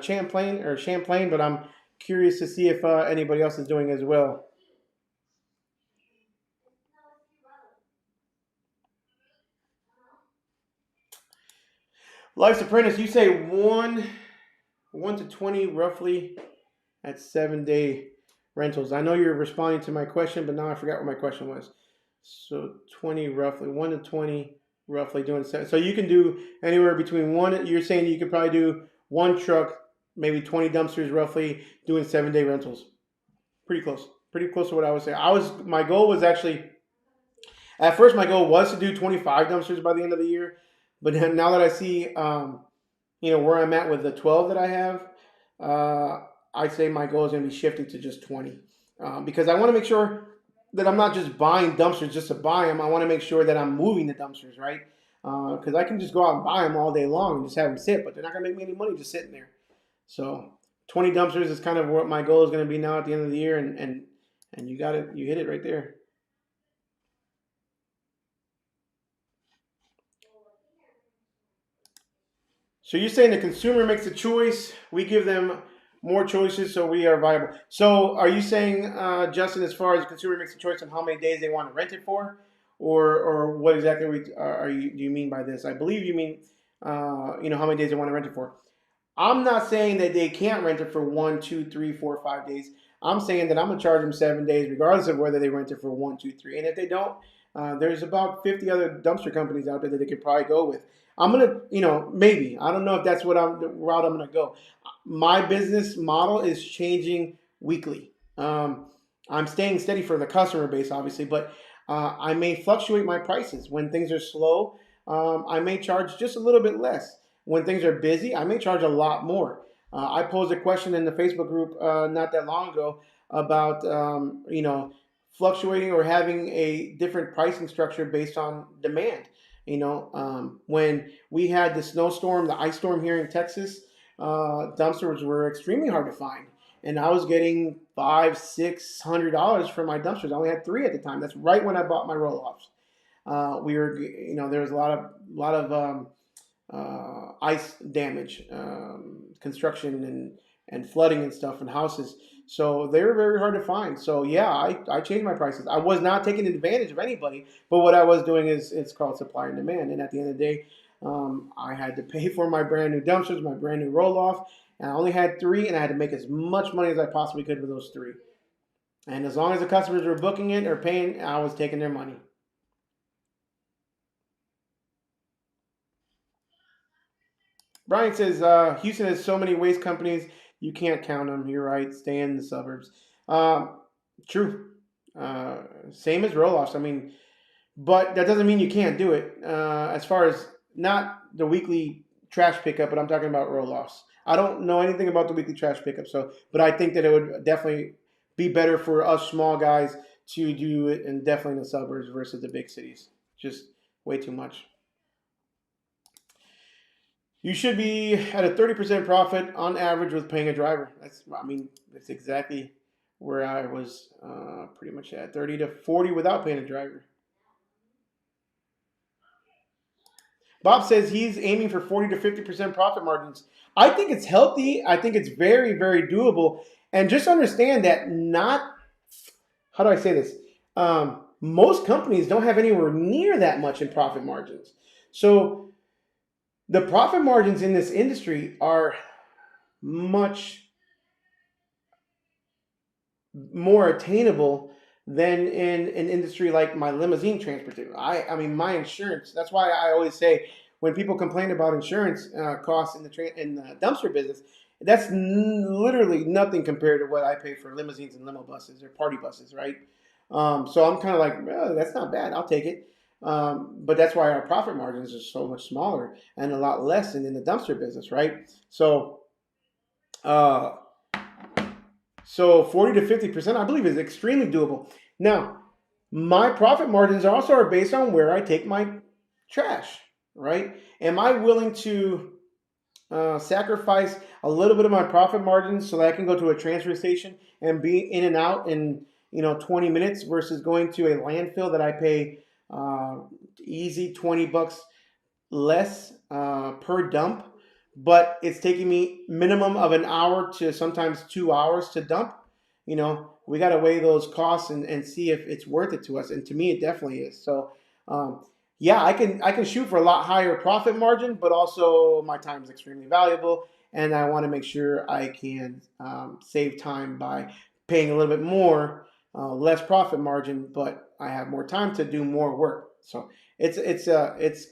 Champlain, but I'm curious to see if anybody else is doing as well. Life's Apprentice, you say 1 to 20 roughly at 7-day rentals. I know you're responding to my question, but now I forgot what my question was. So 20 roughly, 1 to 20 roughly doing 7. So you can do anywhere between one. You're saying you could probably do one truck, maybe 20 dumpsters roughly doing 7-day rentals. Pretty close to what I was saying. My goal was actually, at first my goal was to do 25 dumpsters by the end of the year. But now that I see, where I'm at with the 12 that I have, I'd say my goal is going to be shifting to just 20. Because I want to make sure that I'm not just buying dumpsters just to buy them. I want to make sure that I'm moving the dumpsters, right? Because I can just go out and buy them all day long and just have them sit, but they're not going to make me any money just sitting there. So 20 dumpsters is kind of what my goal is going to be now at the end of the year, and you got it. You hit it right there. So you're saying the consumer makes a choice, we give them more choices, so we are viable. So are you saying, Justin, as far as the consumer makes a choice on how many days they want to rent it for, or what exactly do you mean by this? I believe you mean, how many days they want to rent it for. I'm not saying that they can't rent it for 1, 2, 3, 4, 5 days. I'm saying that I'm gonna charge them 7 days, regardless of whether they rent it for 1, 2, 3. And if they don't, there's about 50 other dumpster companies out there that they could probably go with. I'm gonna, maybe. I don't know if that's the route I'm gonna go. My business model is changing weekly. I'm staying steady for the customer base, obviously, but I may fluctuate my prices. When things are slow, I may charge just a little bit less. When things are busy, I may charge a lot more. I posed a question in the Facebook group not that long ago about, fluctuating or having a different pricing structure based on demand. When we had the snowstorm, the ice storm here in Texas, dumpsters were extremely hard to find, and I was getting $500-600 for my dumpsters. I only had 3 at the time. That's right when I bought my roll-offs. There was a lot of ice damage, construction and flooding and stuff in houses. So they were very hard to find. So yeah, I changed my prices. I was not taking advantage of anybody, but what I was doing is it's called supply and demand. And at the end of the day, I had to pay for my brand new dumpsters, my brand new roll off, and I only had 3, and I had to make as much money as I possibly could with those 3. And as long as the customers were booking it or paying, I was taking their money. Brian says, Houston has so many waste companies, you can't count them. You're right. Stay in the suburbs. True. Same as roll-offs. I mean, but that doesn't mean you can't do it. As far as not the weekly trash pickup, but I'm talking about roll-offs. I don't know anything about the weekly trash pickup, but I think that it would definitely be better for us small guys to do it, and definitely in the suburbs versus the big cities. Just way too much. You should be at a 30% profit on average with paying a driver. That's exactly where I was pretty much at, 30 to 40 without paying a driver. Bob says he's aiming for 40 to 50% profit margins. I think it's healthy. I think it's very, very doable. And just understand that how do I say this? Most companies don't have anywhere near that much in profit margins. So the profit margins in this industry are much more attainable than in an industry like my limousine transportation. I mean, my insurance. That's why I always say when people complain about insurance costs in the dumpster business, that's literally nothing compared to what I pay for limousines and limo buses or party buses, right? So I'm kind of like, oh, that's not bad. I'll take it. But that's why our profit margins are so much smaller and a lot less than in the dumpster business, right? Uh, so 40 to 50%, I believe, is extremely doable. Now, my profit margins also are based on where I take my trash, right? Am I willing to sacrifice a little bit of my profit margins so that I can go to a transfer station and be in and out in 20 minutes versus going to a landfill that I pay easy $20 less per dump, but it's taking me minimum of an hour to sometimes 2 hours to dump. We got to weigh those costs and see if it's worth it to us. And to me, it definitely is. So, yeah, I can shoot for a lot higher profit margin, but also my time is extremely valuable, and I want to make sure I can save time by paying a little bit more, less profit margin, but I have more time to do more work. So it's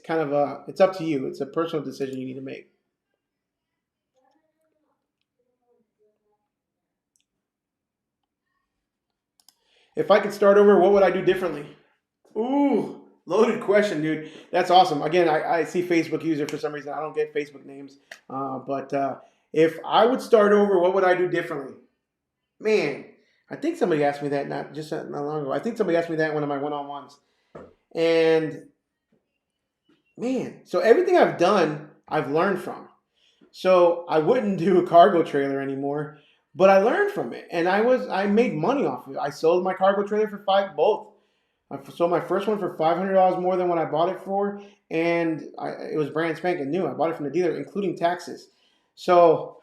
kind of it's up to you. It's a personal decision you need to make. If I could start over, what would I do differently? Ooh, loaded question, dude. That's awesome. Again, I see Facebook user for some reason. I don't get Facebook names, but if I would start over, what would I do differently? Man, I think somebody asked me that not long ago. I think somebody asked me that in one of my one-on-ones, and man, so everything I've done, I've learned from. So I wouldn't do a cargo trailer anymore, but I learned from it, and I made money off of it. I sold my cargo trailer for both. I sold my first one for $500 more than what I bought it for, and it was brand spanking new. I bought it from the dealer, including taxes. So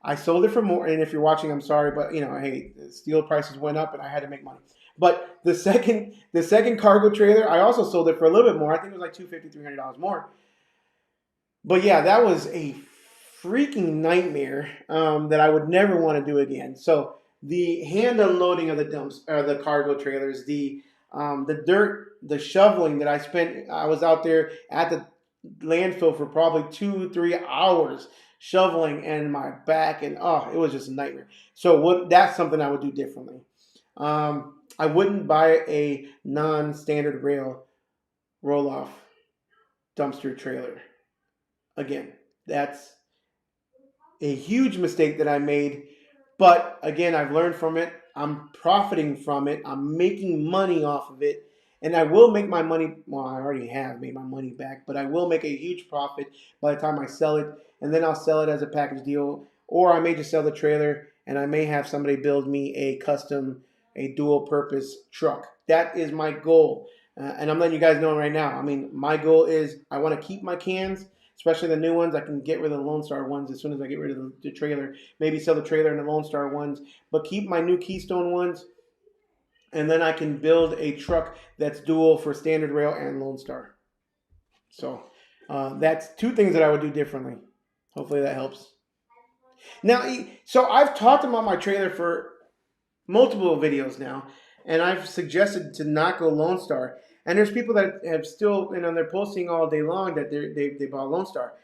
I sold it for more. And if you're watching, I'm sorry, but hey, steel prices went up, and I had to make money. But the second cargo trailer, I also sold it for a little bit more. I think it was like $250, $300 more. But yeah, that was a freaking nightmare that I would never want to do again. So the hand unloading of the dumps or the cargo trailers, the dirt, the shoveling that I was out there at the landfill for probably 2 3 hours shoveling, and my back, and it was just a nightmare. So that's something I would do differently. I wouldn't buy a non-standard rail roll-off dumpster trailer again. That's a huge mistake that I made. But again, I've learned from it. I'm profiting from it. I'm making money off of it. And I will make my money. Well, I already have made my money back, but I will make a huge profit by the time I sell it. And then I'll sell it as a package deal. Or I may just sell the trailer, and I may have somebody build me a custom, a dual purpose truck. That is my goal. And I'm letting you guys know right now. I mean, my goal is I want to keep my cans, especially the new ones. I can get rid of the Lone Star ones as soon as I get rid of the trailer. Maybe sell the trailer and the Lone Star ones, but keep my new Keystone ones, and then I can build a truck that's dual for standard rail and Lone Star. So that's two things that I would do differently. Hopefully that helps. Now, so I've talked about my trailer for multiple videos now, and I've suggested to not go Lone Star. And there's people that have still, they're posting all day long that they bought Lone Star.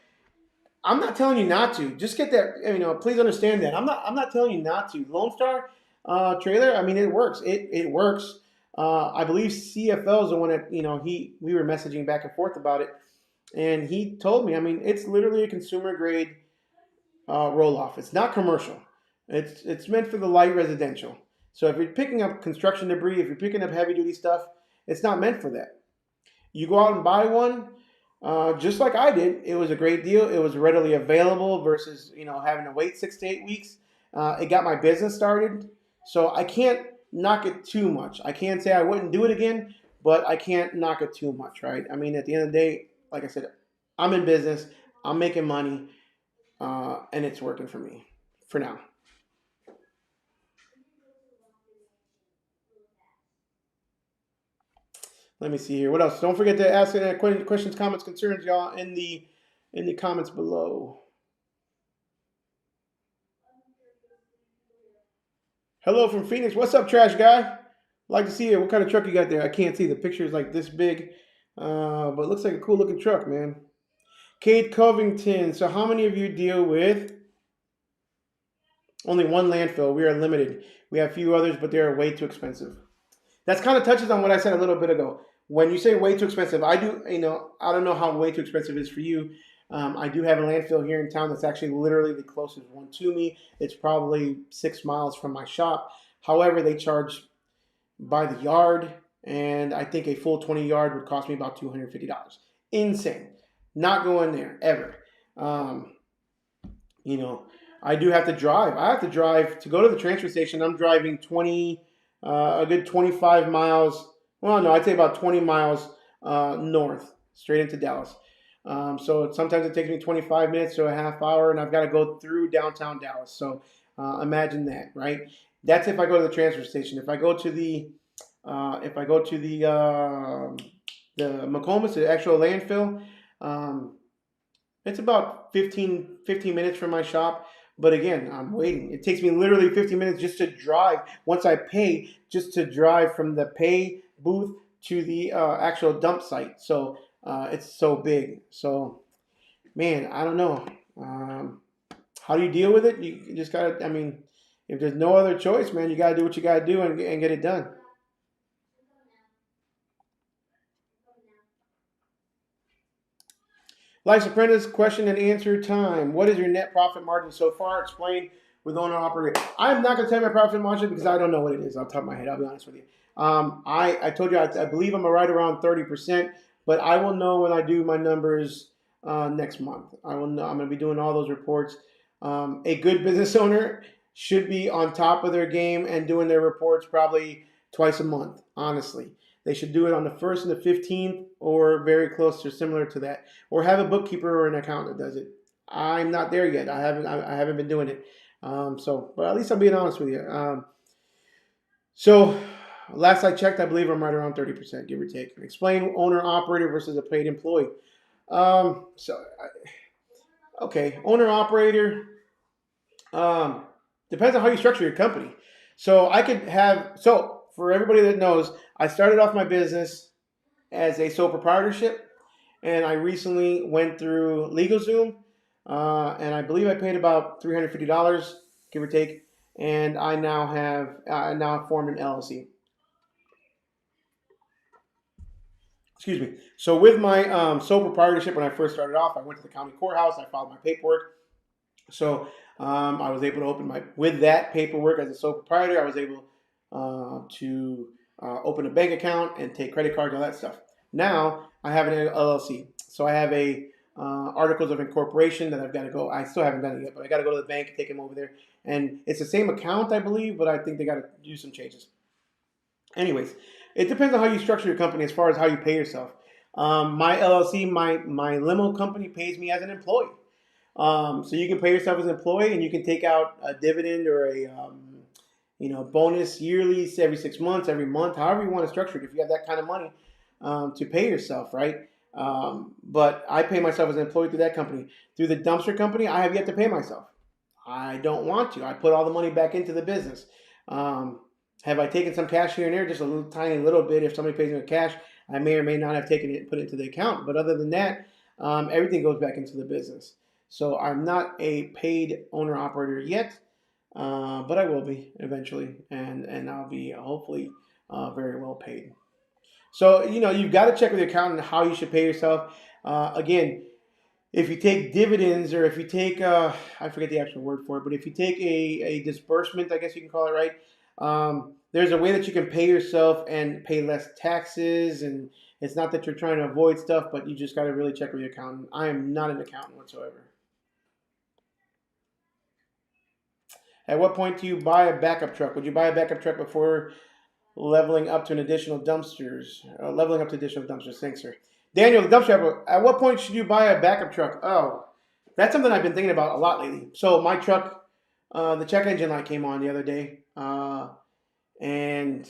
I'm not telling you not to. Just get that. Please understand that. I'm not telling you not to. Lone Star trailer. I mean, it works. It works. I believe CFL is the one that we were messaging back and forth about it, and he told me. I mean, it's literally a consumer grade roll off. It's not commercial. It's meant for the light residential. So if you're picking up construction debris, if you're picking up heavy duty stuff, it's not meant for that. You go out and buy one. Just like I did, it was a great deal. It was readily available versus having to wait 6 to 8 weeks. It got my business started, so I can't knock it too much. I can't say I wouldn't do it again, but I can't knock it too much, right? I mean, at the end of the day, like I said, I'm in business, I'm making money, and it's working for me for now. Let me see here. What else? Don't forget to ask any questions, comments, concerns, y'all, in the comments below. Hello from Phoenix. What's up, trash guy? Like to see it. What kind of truck you got there? I can't see. The picture is like this big, but it looks like a cool looking truck, man. Kate Covington. So how many of you deal with only one landfill? We are limited. We have a few others, but they are way too expensive. That's kind of touches on what I said a little bit ago. When you say way too expensive, I do, I don't know how way too expensive is for you. I do have a landfill here in town that's actually literally the closest one to me. It's probably 6 miles from my shop. However, they charge by the yard, and I think a full 20 yard would cost me about $250. Insane. Not going there ever. Um, you know, I do have to drive. I have to drive to go to the transfer station. I'm driving a good 25 miles. Well, no, I'd say about 20 miles north, straight into Dallas. So sometimes it takes me 25 minutes to a half hour, and I've got to go through downtown Dallas. So imagine that, right? That's if I go to the transfer station. If I go to the McComas, the actual landfill, um, it's about 15 minutes from my shop. But again, I'm waiting. It takes me literally 15 minutes just to drive. Once I pay, just to drive from the pay booth to the actual dump site. So it's so big. So, man, I don't know. How do you deal with it? You just got to, I mean, if there's no other choice, man, you got to do what you got to do and get it done. Life's Apprentice question and answer time. What is your net profit margin so far? Explain with owner operator. I'm not going to tell you my profit margin because I don't know what it is off the top of my head. I'll be honest with you. I told you I believe I'm right around 30%, but I will know when I do my numbers next month. I will know. I'm going to be doing all those reports. A good business owner should be on top of their game and doing their reports probably twice a month, honestly. They should do it on the 1st and the 15th or very close or similar to that. Or have a bookkeeper or an accountant that does it. I'm not there yet. I haven't been doing it. But at least I'm being honest with you. So last I checked, I believe I'm right around 30%, give or take. Explain owner operator versus a paid employee. Um, so okay, owner operator. Um, Depends on how you structure your company. So I could have for everybody that knows, I started off my business as a sole proprietorship, and I recently went through LegalZoom, and I believe I paid about $350, give or take, and I now formed an LLC. Excuse me. So with my sole proprietorship, when I first started off, I went to the county courthouse. I filed my paperwork. So I was able to with that paperwork as a sole proprietor, I was able to open a bank account and take credit cards, all that stuff. Now I have an LLC. So I have a articles of incorporation that I've got to go. I still haven't done it yet, but I got to go to the bank and take them over there. And it's the same account, I believe, but I think they got to do some changes. Anyways, it depends on how you structure your company as far as how you pay yourself. My LLC, my limo company pays me as an employee. So you can pay yourself as an employee, and you can take out a dividend or a bonus yearly, every 6 months, every month, however you want to structure it. If you have that kind of money to pay yourself, right? But I pay myself as an employee through that company. Through the dumpster company, I have yet to pay myself. I don't want to. I put all the money back into the business. Have I taken some cash here and there? Just a little tiny little bit. If somebody pays me with cash, I may or may not have taken it and put it into the account. But other than that, everything goes back into the business. So I'm not a paid owner operator yet, but I will be eventually, and I'll be hopefully very well paid. So you've got to check with your accountant how you should pay yourself. Again, if you take dividends or if you take I forget the actual word for it, but if you take a disbursement, I guess you can call it, right. There's a way that you can pay yourself and pay less taxes, and it's not that you're trying to avoid stuff, but you just got to really check with your accountant. I am not an accountant whatsoever. At what point do you buy a backup truck? Would you buy a backup truck before leveling up to additional dumpsters? Thanks, sir. Daniel, the dumpster. At what point should you buy a backup truck? Oh, that's something I've been thinking about a lot lately. So my truck, the check engine light came on the other day, and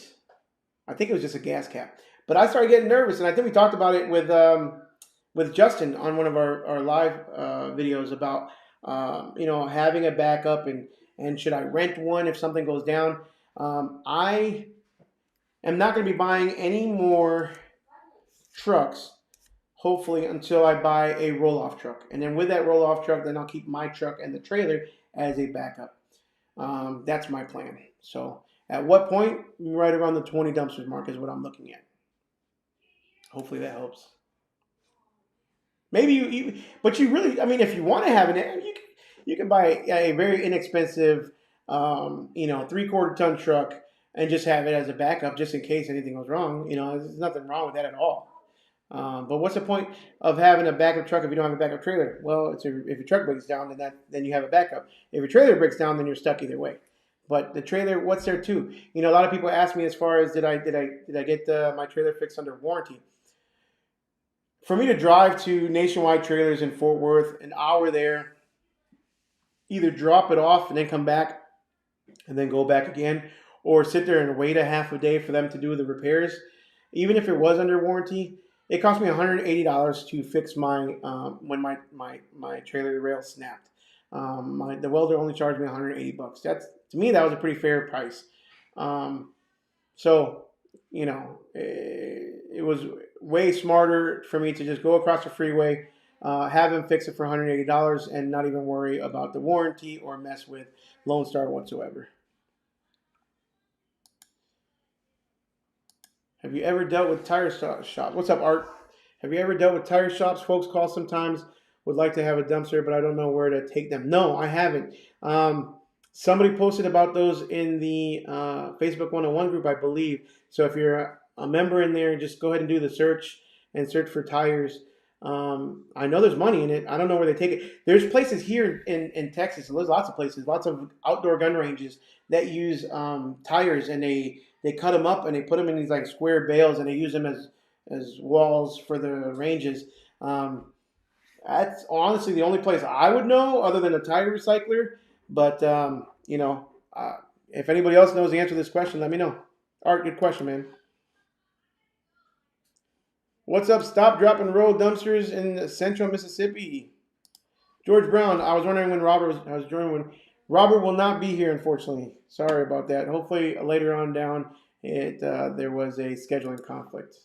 I think it was just a gas cap. But I started getting nervous, and I think we talked about it with Justin on one of our live videos about having a backup and should I rent one if something goes down. am not going to be buying any more trucks, hopefully, until I buy a roll-off truck. And then with that roll-off truck, then I'll keep my truck and the trailer as a backup. That's my plan. So at what point? Right around the 20 dumpsters mark is what I'm looking at. Hopefully that helps. Maybe but you really, I mean, if you want to have it, you can buy a very inexpensive, 3/4 ton truck and just have it as a backup just in case anything goes wrong. There's nothing wrong with that at all. But what's the point of having a backup truck if you don't have a backup trailer? Well, if your truck breaks down, then you have a backup. If your trailer breaks down, then you're stuck either way. But the trailer, what's there too? A lot of people ask me as far as did I get my trailer fixed under warranty? For me to drive to Nationwide Trailers in Fort Worth, an hour there, either drop it off and then come back and then go back again, or sit there and wait a half a day for them to do the repairs, even if it was under warranty, it cost me $180 to fix my when my trailer rail snapped. The welder only charged me $180. To me, that was a pretty fair price. So it was way smarter for me to just go across the freeway, have him fix it for $180, and not even worry about the warranty or mess with Lone Star whatsoever. Have you ever dealt with tire shops? What's up, Art? Have you ever dealt with tire shops? Folks call sometimes, would like to have a dumpster, but I don't know where to take them. No, I haven't. Somebody posted about those in the Facebook 101 group, I believe. So if you're a member in there, just go ahead and do the search and search for tires. I know there's money in it. I don't know where they take it. There's places here in Texas, and there's lots of places, lots of outdoor gun ranges that use tires, and they cut them up and they put them in these like square bales, and they use them as walls for the ranges. That's honestly the only place I would know other than a tire recycler. But, if anybody else knows the answer to this question, let me know. Art, good question, man. What's up, stop, drop, and roll dumpsters in central Mississippi? George Brown, I was wondering when Robert will not be here, unfortunately. Sorry about that. Hopefully later on down, there was a scheduling conflict.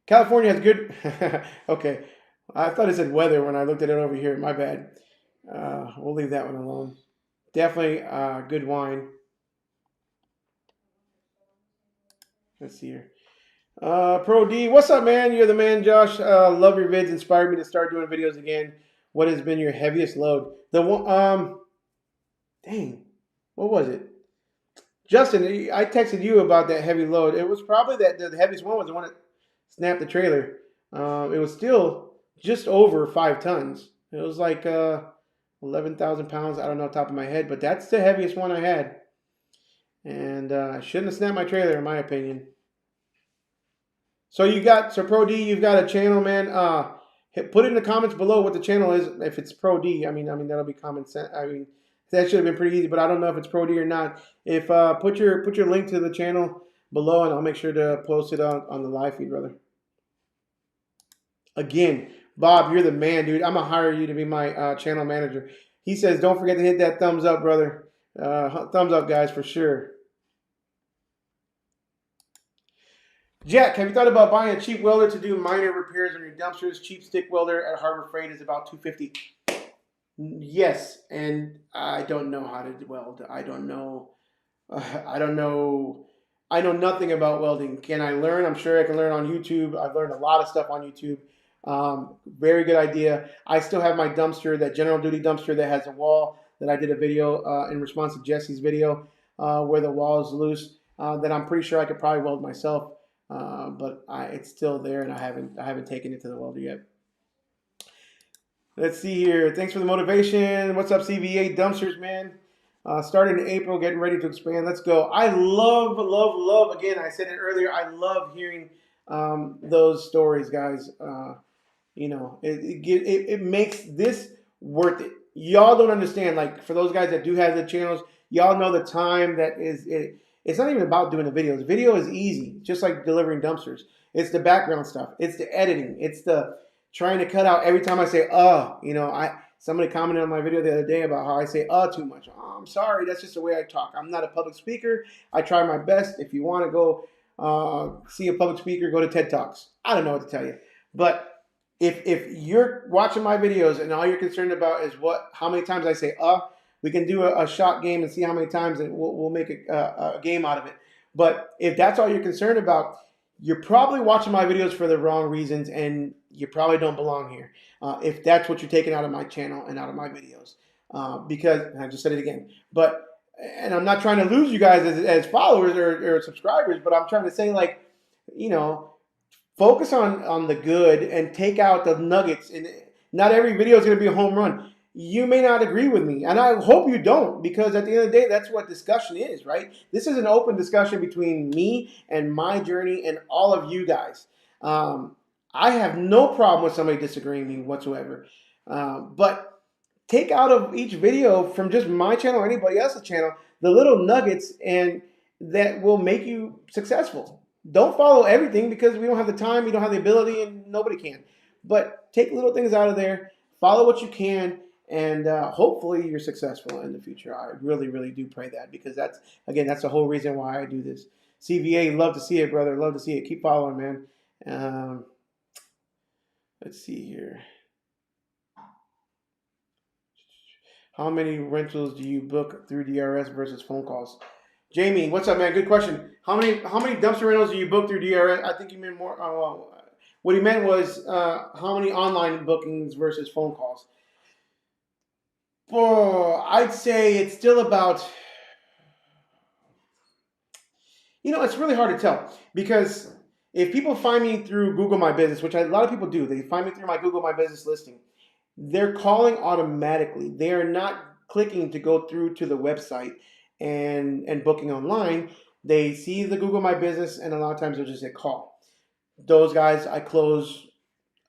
California has good... Okay. I thought it said weather when I looked at it over here. My bad. We'll leave that one alone. Definitely good wine. Let's see here. Pro D, what's up, man? You're the man, Josh. Love your vids. Inspired me to start doing videos again. What has been your heaviest load? The one, dang, what was it? Justin, I texted you about that heavy load. It was probably the heaviest one was the one that snapped the trailer. It was still just over 5 tons. It was like 11,000 pounds. I don't know off the top of my head, but that's the heaviest one I had. And I shouldn't have snapped my trailer, in my opinion. So Pro D, you've got a channel, man. Put it in the comments below what the channel is. If it's Pro D, I mean that'll be common sense. I mean that should have been pretty easy, but I don't know if it's Pro D or not. If put your link to the channel below, and I'll make sure to post it on the live feed, brother. Again, Bob, you're the man, dude. I'm gonna hire you to be my channel manager. He says, don't forget to hit that thumbs up, brother. Thumbs up, guys, for sure. Jack, have you thought about buying a cheap welder to do minor repairs on your dumpsters? Cheap stick welder at Harbor Freight is about $250. Yes, and I don't know how to weld. I don't know. I know nothing about welding. Can I learn? I'm sure I can learn on YouTube. I've learned a lot of stuff on YouTube. Very good idea. I still have my dumpster, that general duty dumpster that has a wall that I did a video in response to Jesse's video where the wall is loose that I'm pretty sure I could probably weld myself. But it's still there, and I haven't taken it to the welder yet. Let's see here. Thanks for the motivation. What's up, CVA Dumpsters, man? Starting in April, getting ready to expand. Let's go. I love, again, I said it earlier, I love hearing those stories, guys. It makes this worth it. Y'all don't understand, like, for those guys that do have the channels, y'all know the time that is it. It's not even about doing the videos. Video is easy, just like delivering dumpsters. It's the background stuff. It's the editing. It's the trying to cut out every time I say, Somebody commented on my video the other day about how I say too much. Oh, I'm sorry, that's just the way I talk. I'm not a public speaker. I try my best. If you want to go see a public speaker, go to TED Talks. I don't know what to tell you. But if you're watching my videos and all you're concerned about is how many times I say we can do a shot game and see how many times, and we'll make a game out of it. But if that's all you're concerned about, you're probably watching my videos for the wrong reasons, and you probably don't belong here. If that's what you're taking out of my channel and out of my videos, because I just said it again. And I'm not trying to lose you guys as followers or subscribers, but I'm trying to say, like, focus on the good and take out the nuggets. And not every video is going to be a home run. You may not agree with me, and I hope you don't, because at the end of the day, that's what discussion is, right? This is an open discussion between me and my journey and all of you guys. I have no problem with somebody disagreeing with me whatsoever. But take out of each video from just my channel or anybody else's channel the little nuggets and that will make you successful. Don't follow everything, because we don't have the time, we don't have the ability, and nobody can. But take little things out of there, follow what you can, and hopefully you're successful in the future. I really, really do pray that, because that's the whole reason why I do this. CVA, love to see it, brother. Love to see it. Keep following, man. Let's see here. How many rentals do you book through DRS versus phone calls? Jamie, what's up, man? Good question. How many dumpster rentals do you book through DRS? I think you meant more. What he meant was how many online bookings versus phone calls. Oh, I'd say it's still about. It's really hard to tell, because if people find me through Google My Business, which a lot of people do, they find me through my Google My Business listing. They're calling automatically. They are not clicking to go through to the website and booking online. They see the Google My Business, and a lot of times they'll just say call. Those guys I close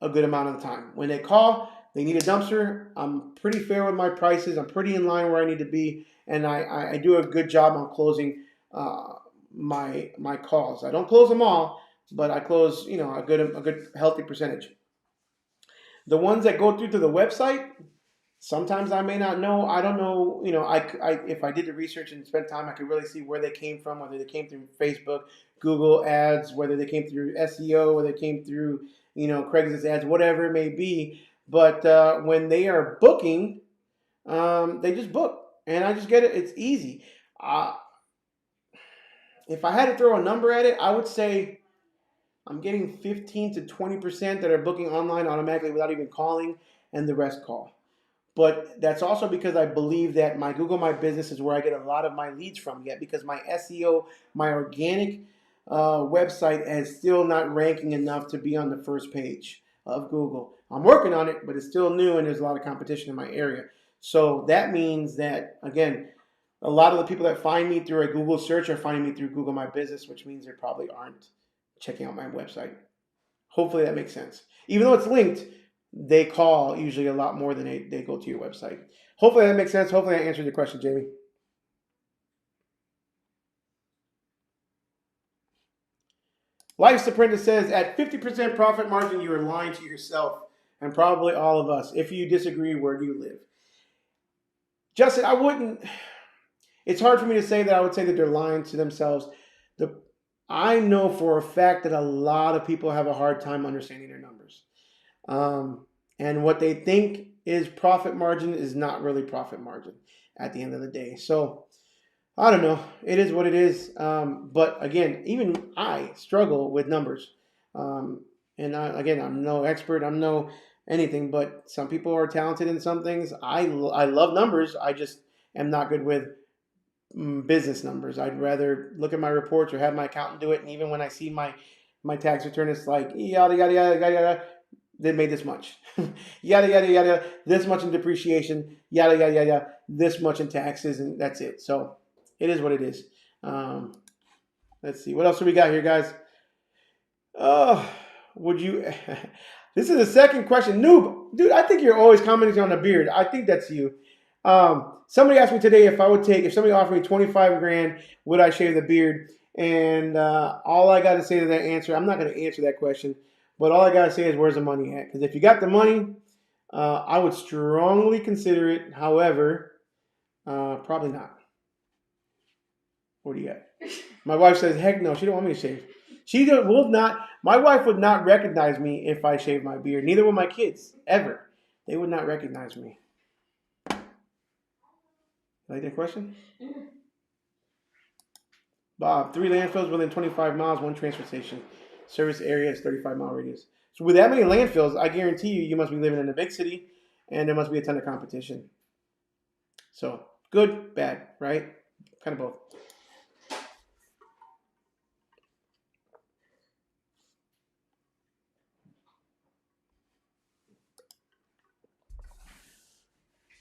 a good amount of the time. When they call, they need a dumpster. I'm pretty fair with my prices. I'm pretty in line where I need to be, and I do a good job on closing my calls. I don't close them all, but I close a good healthy percentage. The ones that go through to the website, sometimes I may not know. I don't know. If I did the research and spent time, I could really see where they came from, whether they came through Facebook, Google ads, whether they came through SEO, whether they came through, Craigslist ads, whatever it may be. But when they are booking, they just book, and I just get it. It's easy. If I had to throw a number at it, I would say I'm getting 15 to 20% that are booking online automatically without even calling, and the rest call. But that's also because I believe that my Google My Business is where I get a lot of my leads from yet, because my SEO, my organic website is still not ranking enough to be on the first page of Google. I'm working on it, but it's still new, and there's a lot of competition in my area. So that means that, again, a lot of the people that find me through a Google search are finding me through Google My Business, which means they probably aren't checking out my website. Hopefully that makes sense. Even though it's linked, they call usually a lot more than they go to your website. Hopefully that makes sense. Hopefully I answered your question, Jamie. Life's Apprentice says, at 50% profit margin, you are lying to yourself and probably all of us. If you disagree, where do you live? Justin, I wouldn't. It's hard for me to say that I would say that they're lying to themselves. I know for a fact that a lot of people have a hard time understanding their numbers. And what they think is profit margin is not really profit margin at the end of the day. So I don't know. It is what it is. But again, even I struggle with numbers. And I'm no expert. I'm no anything. But some people are talented in some things. I love numbers. I just am not good with business numbers. I'd rather look at my reports or have my accountant do it. And even when I see my tax return, it's like yada yada yada yada yada. They made this much, yada yada yada. This much in depreciation, yada yada yada. This much in taxes, and that's it. So it is what it is. Let's see what else do we got here, guys. Would you? This is the second question, noob, dude. I think you're always commenting on the beard. I think that's you. Somebody asked me today if somebody offered me 25 grand, would I shave the beard? And all I got to say to that answer, I'm not going to answer that question, but all I got to say is, where's the money at? Because if you got the money, I would strongly consider it. However, probably not. What do you got? My wife says, heck no, she don't want me to shave. Will not. My wife would not recognize me if I shave my beard. Neither will my kids ever. They would not recognize me. Like that question? Bob, 3 landfills within 25 miles, 1 transfer station. Service area is 35-mile radius. So with that many landfills, I guarantee you must be living in a big city, and there must be a ton of competition. So good, bad, right? Kind of both.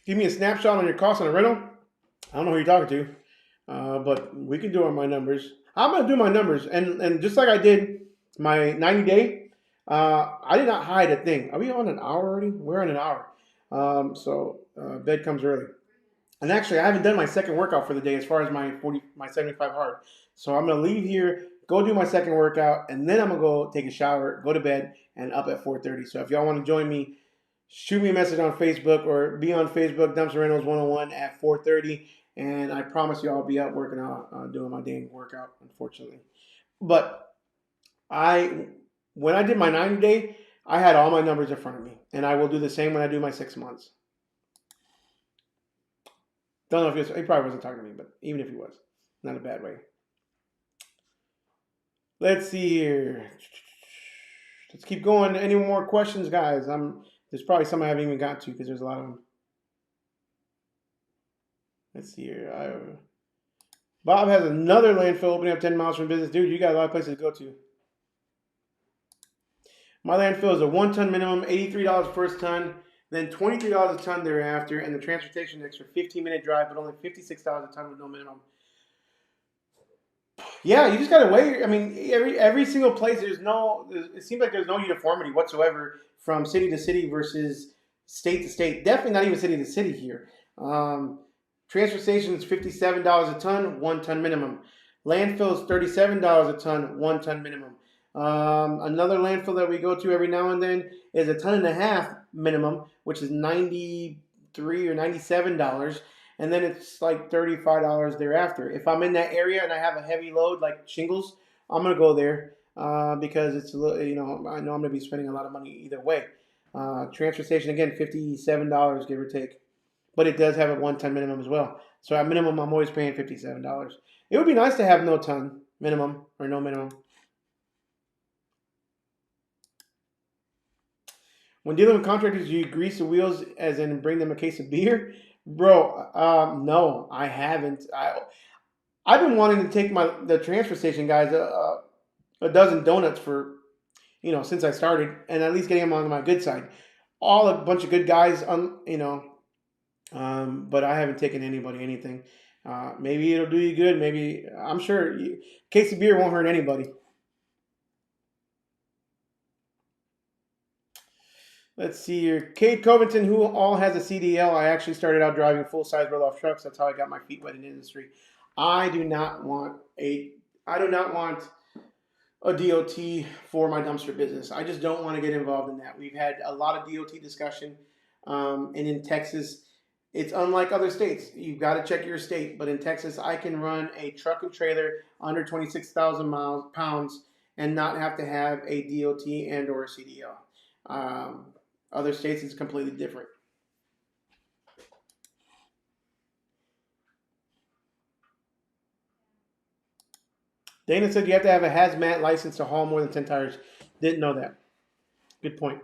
Give me a snapshot on your cost on a rental. I don't know who you're talking to, but we can do my numbers. I'm gonna do my numbers, and just like I did my 90-day, I did not hide a thing. Are we on an hour already? We're on an hour. So bed comes early. And actually, I haven't done my second workout for the day as far as my 75 hard. So I'm gonna leave here, go do my second workout, and then I'm gonna go take a shower, go to bed, and up at 4:30. So if y'all want to join me, shoot me a message on Facebook or be on Facebook, Dumpster Rentals 101 at 4:30, and I promise you I'll be out working out, doing my dang workout. Unfortunately, but when I did my 90-day, I had all my numbers in front of me, and I will do the same when I do my 6 months. Don't know if he probably wasn't talking to me, but even if he was, not a bad way. Let's see here. Let's keep going. Any more questions, guys? There's probably some I haven't even got to because there's a lot of them. Let's see here. Bob has another landfill opening up 10 miles from business. Dude, you got a lot of places to go to. My landfill is a 1-ton minimum, $83 first ton, then $23 a ton thereafter, and the transportation extra 15-minute drive, but only $56 a ton with no minimum. Yeah, you just gotta weigh. I mean, every single place. It seems like there's no uniformity whatsoever from city to city versus state to state. Definitely not even city to city here. Transfer station is $57 a ton, 1-ton minimum. Landfill is $37 a ton, 1-ton minimum. Another landfill that we go to every now and then is a 1.5 ton minimum, which is $93 or $97. And then it's like $35 thereafter. If I'm in that area and I have a heavy load like shingles, I'm gonna go there because it's a little, I know I'm gonna be spending a lot of money either way. Transfer station again, $57 give or take, but it does have a 1-ton minimum as well. So at minimum, I'm always paying $57. It would be nice to have no ton minimum or no minimum. When dealing with contractors, you grease the wheels as in bring them a case of beer? Bro, no, I haven't. I've been wanting to take the transfer station guys a dozen donuts for since I started, and at least getting them on my good side. All a bunch of good guys, but I haven't taken anybody anything. Maybe it'll do you good. Maybe I'm sure case of beer won't hurt anybody. Let's see here. Cade Covington, who all has a CDL. I actually started out driving full-size roll-off trucks. That's how I got my feet wet in the industry. I do not want a DOT for my dumpster business. I just don't want to get involved in that. We've had a lot of DOT discussion, and in Texas, it's unlike other states. You've got to check your state, but in Texas, I can run a truck and trailer under 26,000 pounds and not have to have a DOT and or a CDL. Other states, it's completely different. Dana said you have to have a hazmat license to haul more than 10 tires. Didn't know that. Good point.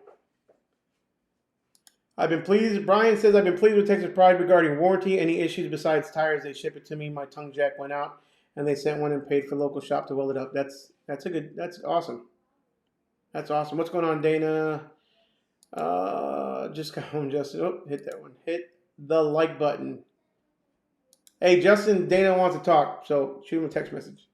I've been pleased. Brian says I've been pleased with Texas Pride regarding warranty. Any issues besides tires, they ship it to me. My tongue jack went out, and they sent one and paid for local shop to weld it up. That's awesome. That's awesome. What's going on, Dana? Just got home, Justin. Oh, hit that one. Hit the like button. Hey, Justin, Dana wants to talk, so shoot him a text message.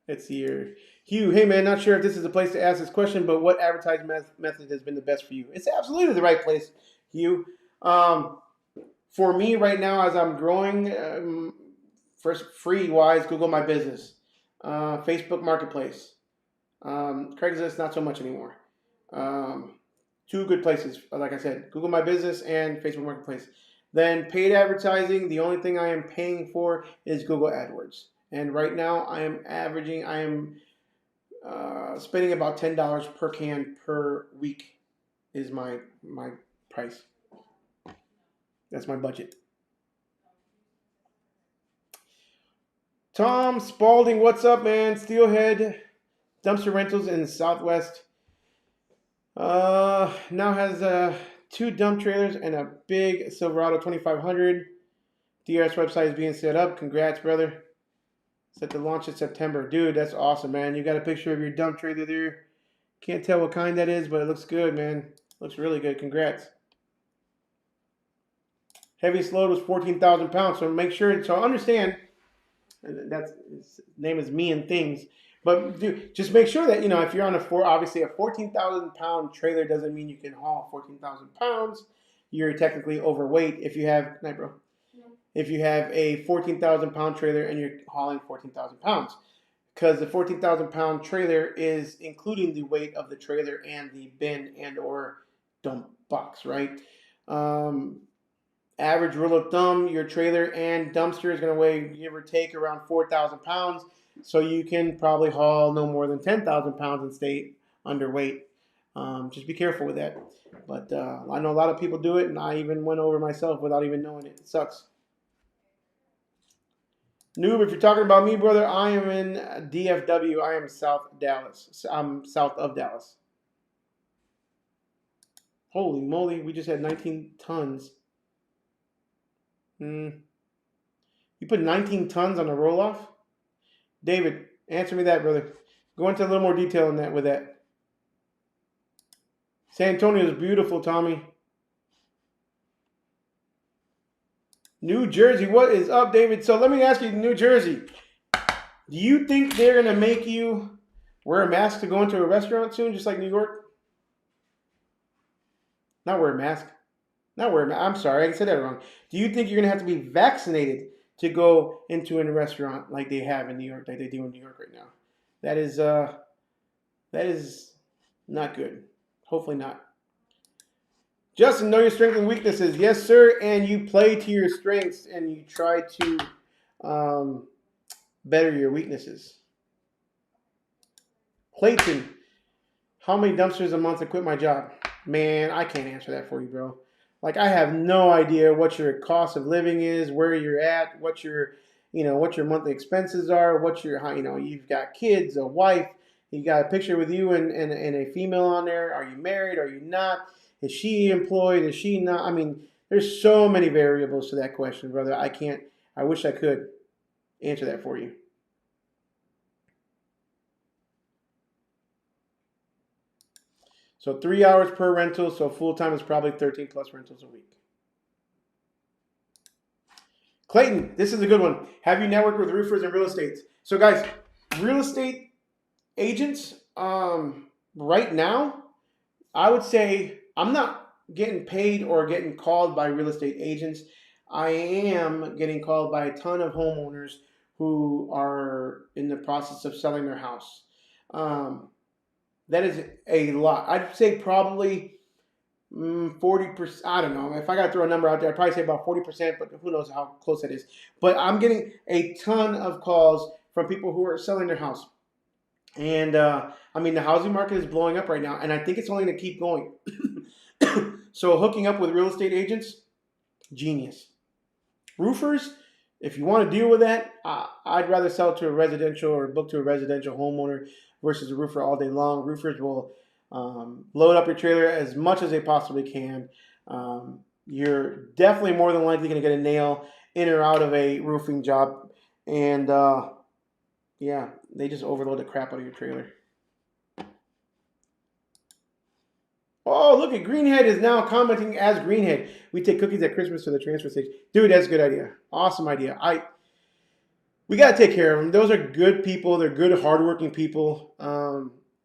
Let's see here. Hugh, hey man, not sure if this is the place to ask this question, but what advertising method has been the best for you? It's absolutely the right place, Hugh. For me right now, as I'm growing, first free-wise, Google My Business, Facebook Marketplace. Craigslist, not so much anymore. Two good places, like I said, Google My Business and Facebook Marketplace. Then paid advertising, the only thing I am paying for is Google AdWords. And right now I am spending about $10 per can per week is my price. That's my budget. Tom Spalding, what's up, man? Steelhead Dumpster Rentals in the Southwest. Now has 2 dump trailers and a big Silverado 2500. DRS website is being set up. Congrats, brother. Set to launch in September. Dude, that's awesome, man. You got a picture of your dump trailer there. Can't tell what kind that is, but it looks good, man. Looks really good. Congrats. Heaviest load was 14,000 pounds. So make sure, so understand, that's his name is Me and Things. But dude, just make sure that, if you're on obviously a 14,000 pound trailer doesn't mean you can haul 14,000 pounds. You're technically overweight if you have, night bro. If you have a 14,000 pound trailer and you're hauling 14,000 pounds. Because the 14,000 pound trailer is including the weight of the trailer and the bin and or dump box, right? Average rule of thumb, your trailer and dumpster is going to weigh, give or take, around 4,000 pounds. So you can probably haul no more than 10,000 pounds and stay underweight. Just be careful with that. But I know a lot of people do it, and I even went over myself without even knowing it. It sucks. Noob, if you're talking about me, brother, I am in DFW. I am South Dallas. I'm south of Dallas. Holy moly, we just had 19 tons. You put 19 tons on a roll-off? David, answer me that, brother. Go into a little more detail on that with that. San Antonio is beautiful, Tommy. New Jersey, what is up, David? So let me ask you, New Jersey, do you think they're going to make you wear a mask to go into a restaurant soon, just like New York? Not wear a mask. I'm sorry, I said that wrong. Do you think you're going to have to be vaccinated to go into a restaurant like they have in New York, like they do in New York right now? That is not good. Hopefully not. Justin, know your strengths and weaknesses. Yes, sir. And you play to your strengths and you try to better your weaknesses. Clayton, how many dumpsters a month to quit my job? Man, I can't answer that for you, bro. Like, I have no idea what your cost of living is, where you're at, what your monthly expenses are, you've got kids, a wife, you got a picture with you and a female on there. Are you married? Are you not? Is she employed? Is she not? I mean, there's so many variables to that question, brother. I wish I could answer that for you. So 3 hours per rental, so full-time is probably 13 plus rentals a week. Clayton, this is a good one. Have you networked with roofers and real estate? So guys, real estate agents, right now, I would say I'm not getting paid or getting called by real estate agents. I am getting called by a ton of homeowners who are in the process of selling their house. That is a lot. I'd say probably 40%. I don't know. If I got to throw a number out there, I'd probably say about 40%, but who knows how close that is. But I'm getting a ton of calls from people who are selling their house. And the housing market is blowing up right now, and I think it's only going to keep going. So hooking up with real estate agents, genius. Roofers, if you want to deal with that, I'd rather sell to a residential or book to a residential homeowner versus a roofer all day long. Roofers will load up your trailer as much as they possibly can. You're definitely more than likely going to get a nail in or out of a roofing job. And yeah, they just overload the crap out of your trailer. Oh, look at Greenhead is now commenting as Greenhead. We take cookies at Christmas to the transfer station. Dude, that's a good idea. Awesome idea. We got to take care of them. Those are good people. They're good, hardworking people.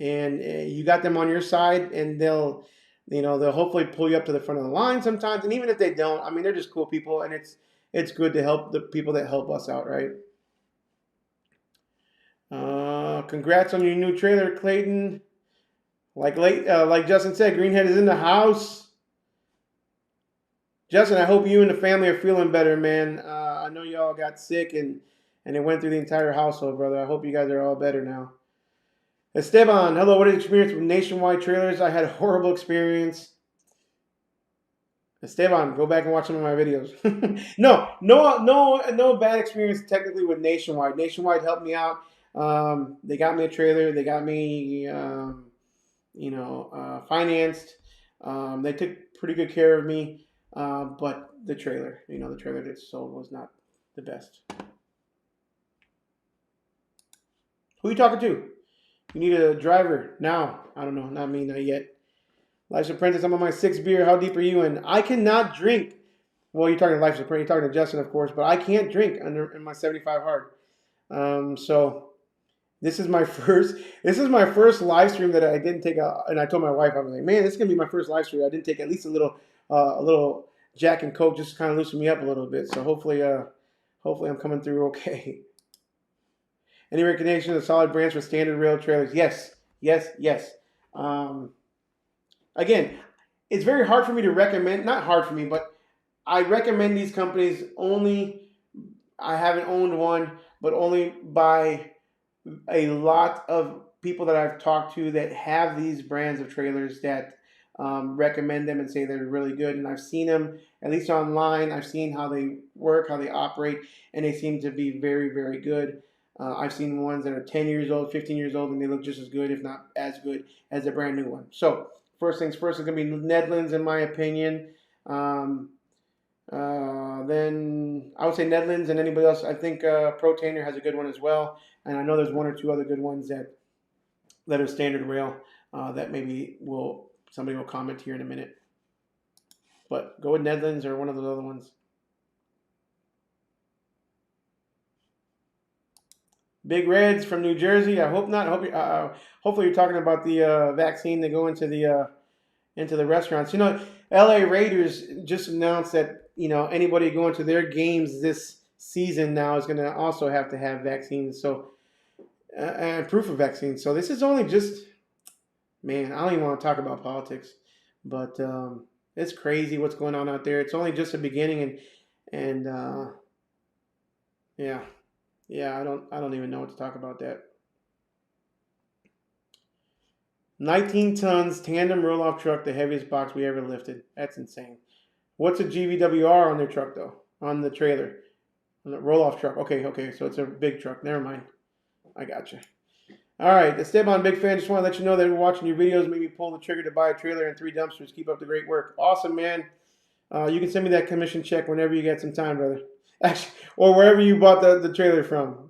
And you got them on your side, and they'll hopefully pull you up to the front of the line sometimes. And even if they don't, they're just cool people, and it's good to help the people that help us out, right? Congrats on your new trailer, Clayton. Like Justin said, Greenhead is in the house. Justin, I hope you and the family are feeling better, man. I know y'all got sick and it went through the entire household, brother. I hope you guys are all better now. Esteban, hello. What is your experience with nationwide trailers? I had a horrible experience. Esteban, go back and watch some of my videos. No bad experience technically with Nationwide. Nationwide helped me out. They got me a trailer. They got me, financed. They took pretty good care of me. But the trailer, the trailer that sold was not the best. Who are you talking to? You need a driver now. I don't know. Not me, not yet. Life's Apprentice, I'm on my 6th beer. How deep are you in? I cannot drink. Well, you're talking to Life's Apprentice. You're talking to Justin, of course, but I can't drink in my 75 hard. So this is my first live stream that I didn't take out. And I told my wife, I was like, man, this is gonna be my first live stream. I didn't take at least a little Jack and Coke just to kind of loosen me up a little bit. So hopefully I'm coming through okay. Any recognition of solid brands for standard rail trailers? Yes. Again, it's very hard for me to recommend, not hard for me, but I recommend these companies only, I haven't owned one, but only by a lot of people that I've talked to that have these brands of trailers that recommend them and say they're really good. And I've seen them, at least online, I've seen how they work, how they operate, and they seem to be very, very good. I've seen ones that are 10 years old, 15 years old, and they look just as good, if not as good, as a brand new one. So, first things first, it's going to be Nedlands, in my opinion. Then I would say Nedlands and anybody else. I think Protainer has a good one as well. And I know there's one or two other good ones that are standard rail that maybe somebody will comment here in a minute. But go with Nedlands or one of those other ones. Big Reds from New Jersey. I hope not. Hopefully you're talking about the vaccine to go into the restaurants. LA Raiders just announced that anybody going to their games this season now is going to also have to have vaccines. So and proof of vaccine. So this is only just, man, I don't even want to talk about politics, but it's crazy what's going on out there. It's only just the beginning, and yeah, I don't even know what to talk about that. 19 tons tandem roll-off truck, the heaviest box we ever lifted. That's insane. What's a GVWR on their truck though? On the trailer, on the roll-off truck. Okay, so it's a big truck. Never mind. I gotcha. All right, Esteban, big fan. Just want to let you know that we're watching your videos. Maybe pull the trigger to buy a trailer and 3 dumpsters. Keep up the great work. Awesome, man. You can send me that commission check whenever you get some time, brother. Actually, or wherever you bought the trailer from.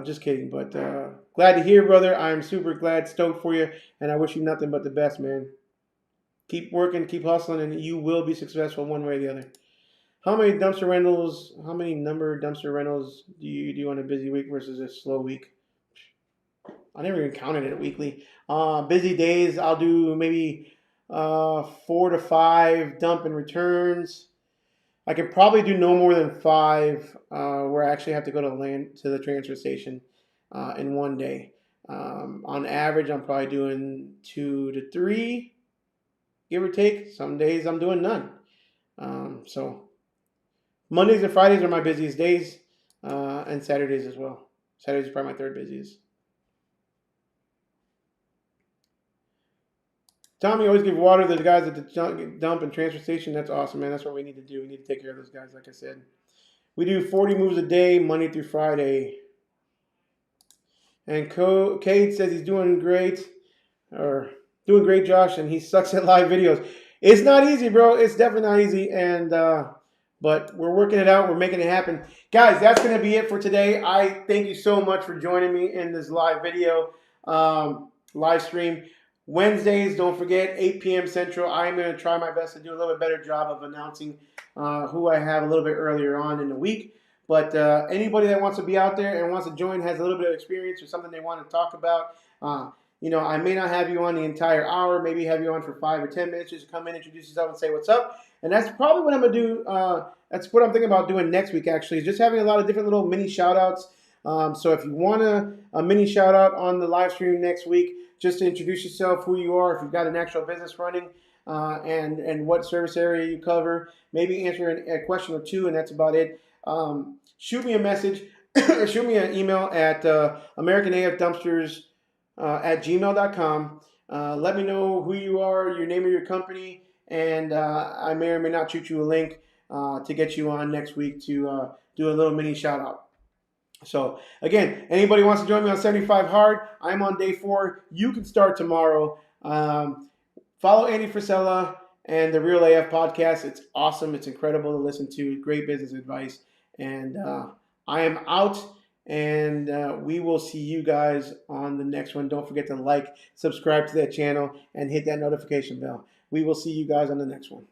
Just kidding, but glad to hear, brother. I'm super glad, stoked for you, and I wish you nothing but the best, man. Keep working, keep hustling, and you will be successful one way or the other. How many number of dumpster rentals do you do on a busy week versus a slow week? I never even counted it weekly. Busy days, I'll do maybe 4 to 5 dump and returns. I can probably do no more than 5 where I actually have to go to the transfer station in one day. On average, I'm probably doing 2 to 3, give or take. Some days I'm doing none. So Mondays and Fridays are my busiest days, and Saturdays as well. Saturdays is probably my 3rd busiest. Tommy, always give water to the guys at the dump and transfer station. That's awesome, man. That's what we need to do. We need to take care of those guys, like I said. We do 40 moves a day, Monday through Friday. And Cade says he's doing great, Josh, and he sucks at live videos. It's not easy, bro. It's definitely not easy, and but we're working it out. We're making it happen. Guys, that's going to be it for today. I thank you so much for joining me in this live video, live stream. Wednesdays, don't forget, 8 p.m. Central. I'm going to try my best to do a little bit better job of announcing who I have a little bit earlier on in the week. But anybody that wants to be out there and wants to join, has a little bit of experience or something they want to talk about, I may not have you on the entire hour, maybe have you on for 5 or 10 minutes just to come in, introduce yourself, and say what's up. And that's probably what I'm going to do. That's what I'm thinking about doing next week, actually, is just having a lot of different little mini shout-outs So if you want a mini shout out on the live stream next week, just to introduce yourself, who you are, if you've got an actual business running, and what service area you cover, maybe answer a question or two, and that's about it. Shoot me a message, or shoot me an email at americanafdumpsters at gmail.com. Let me know who you are, your name of your company, and I may or may not shoot you a link to get you on next week to do a little mini shout out. So again, anybody wants to join me on 75 Hard, I'm on day 4. You can start tomorrow. Follow Andy Frisella and the Real AF podcast. It's awesome. It's incredible to listen to. Great business advice. And I am out, and we will see you guys on the next one. Don't forget to like, subscribe to that channel, and hit that notification bell. We will see you guys on the next one.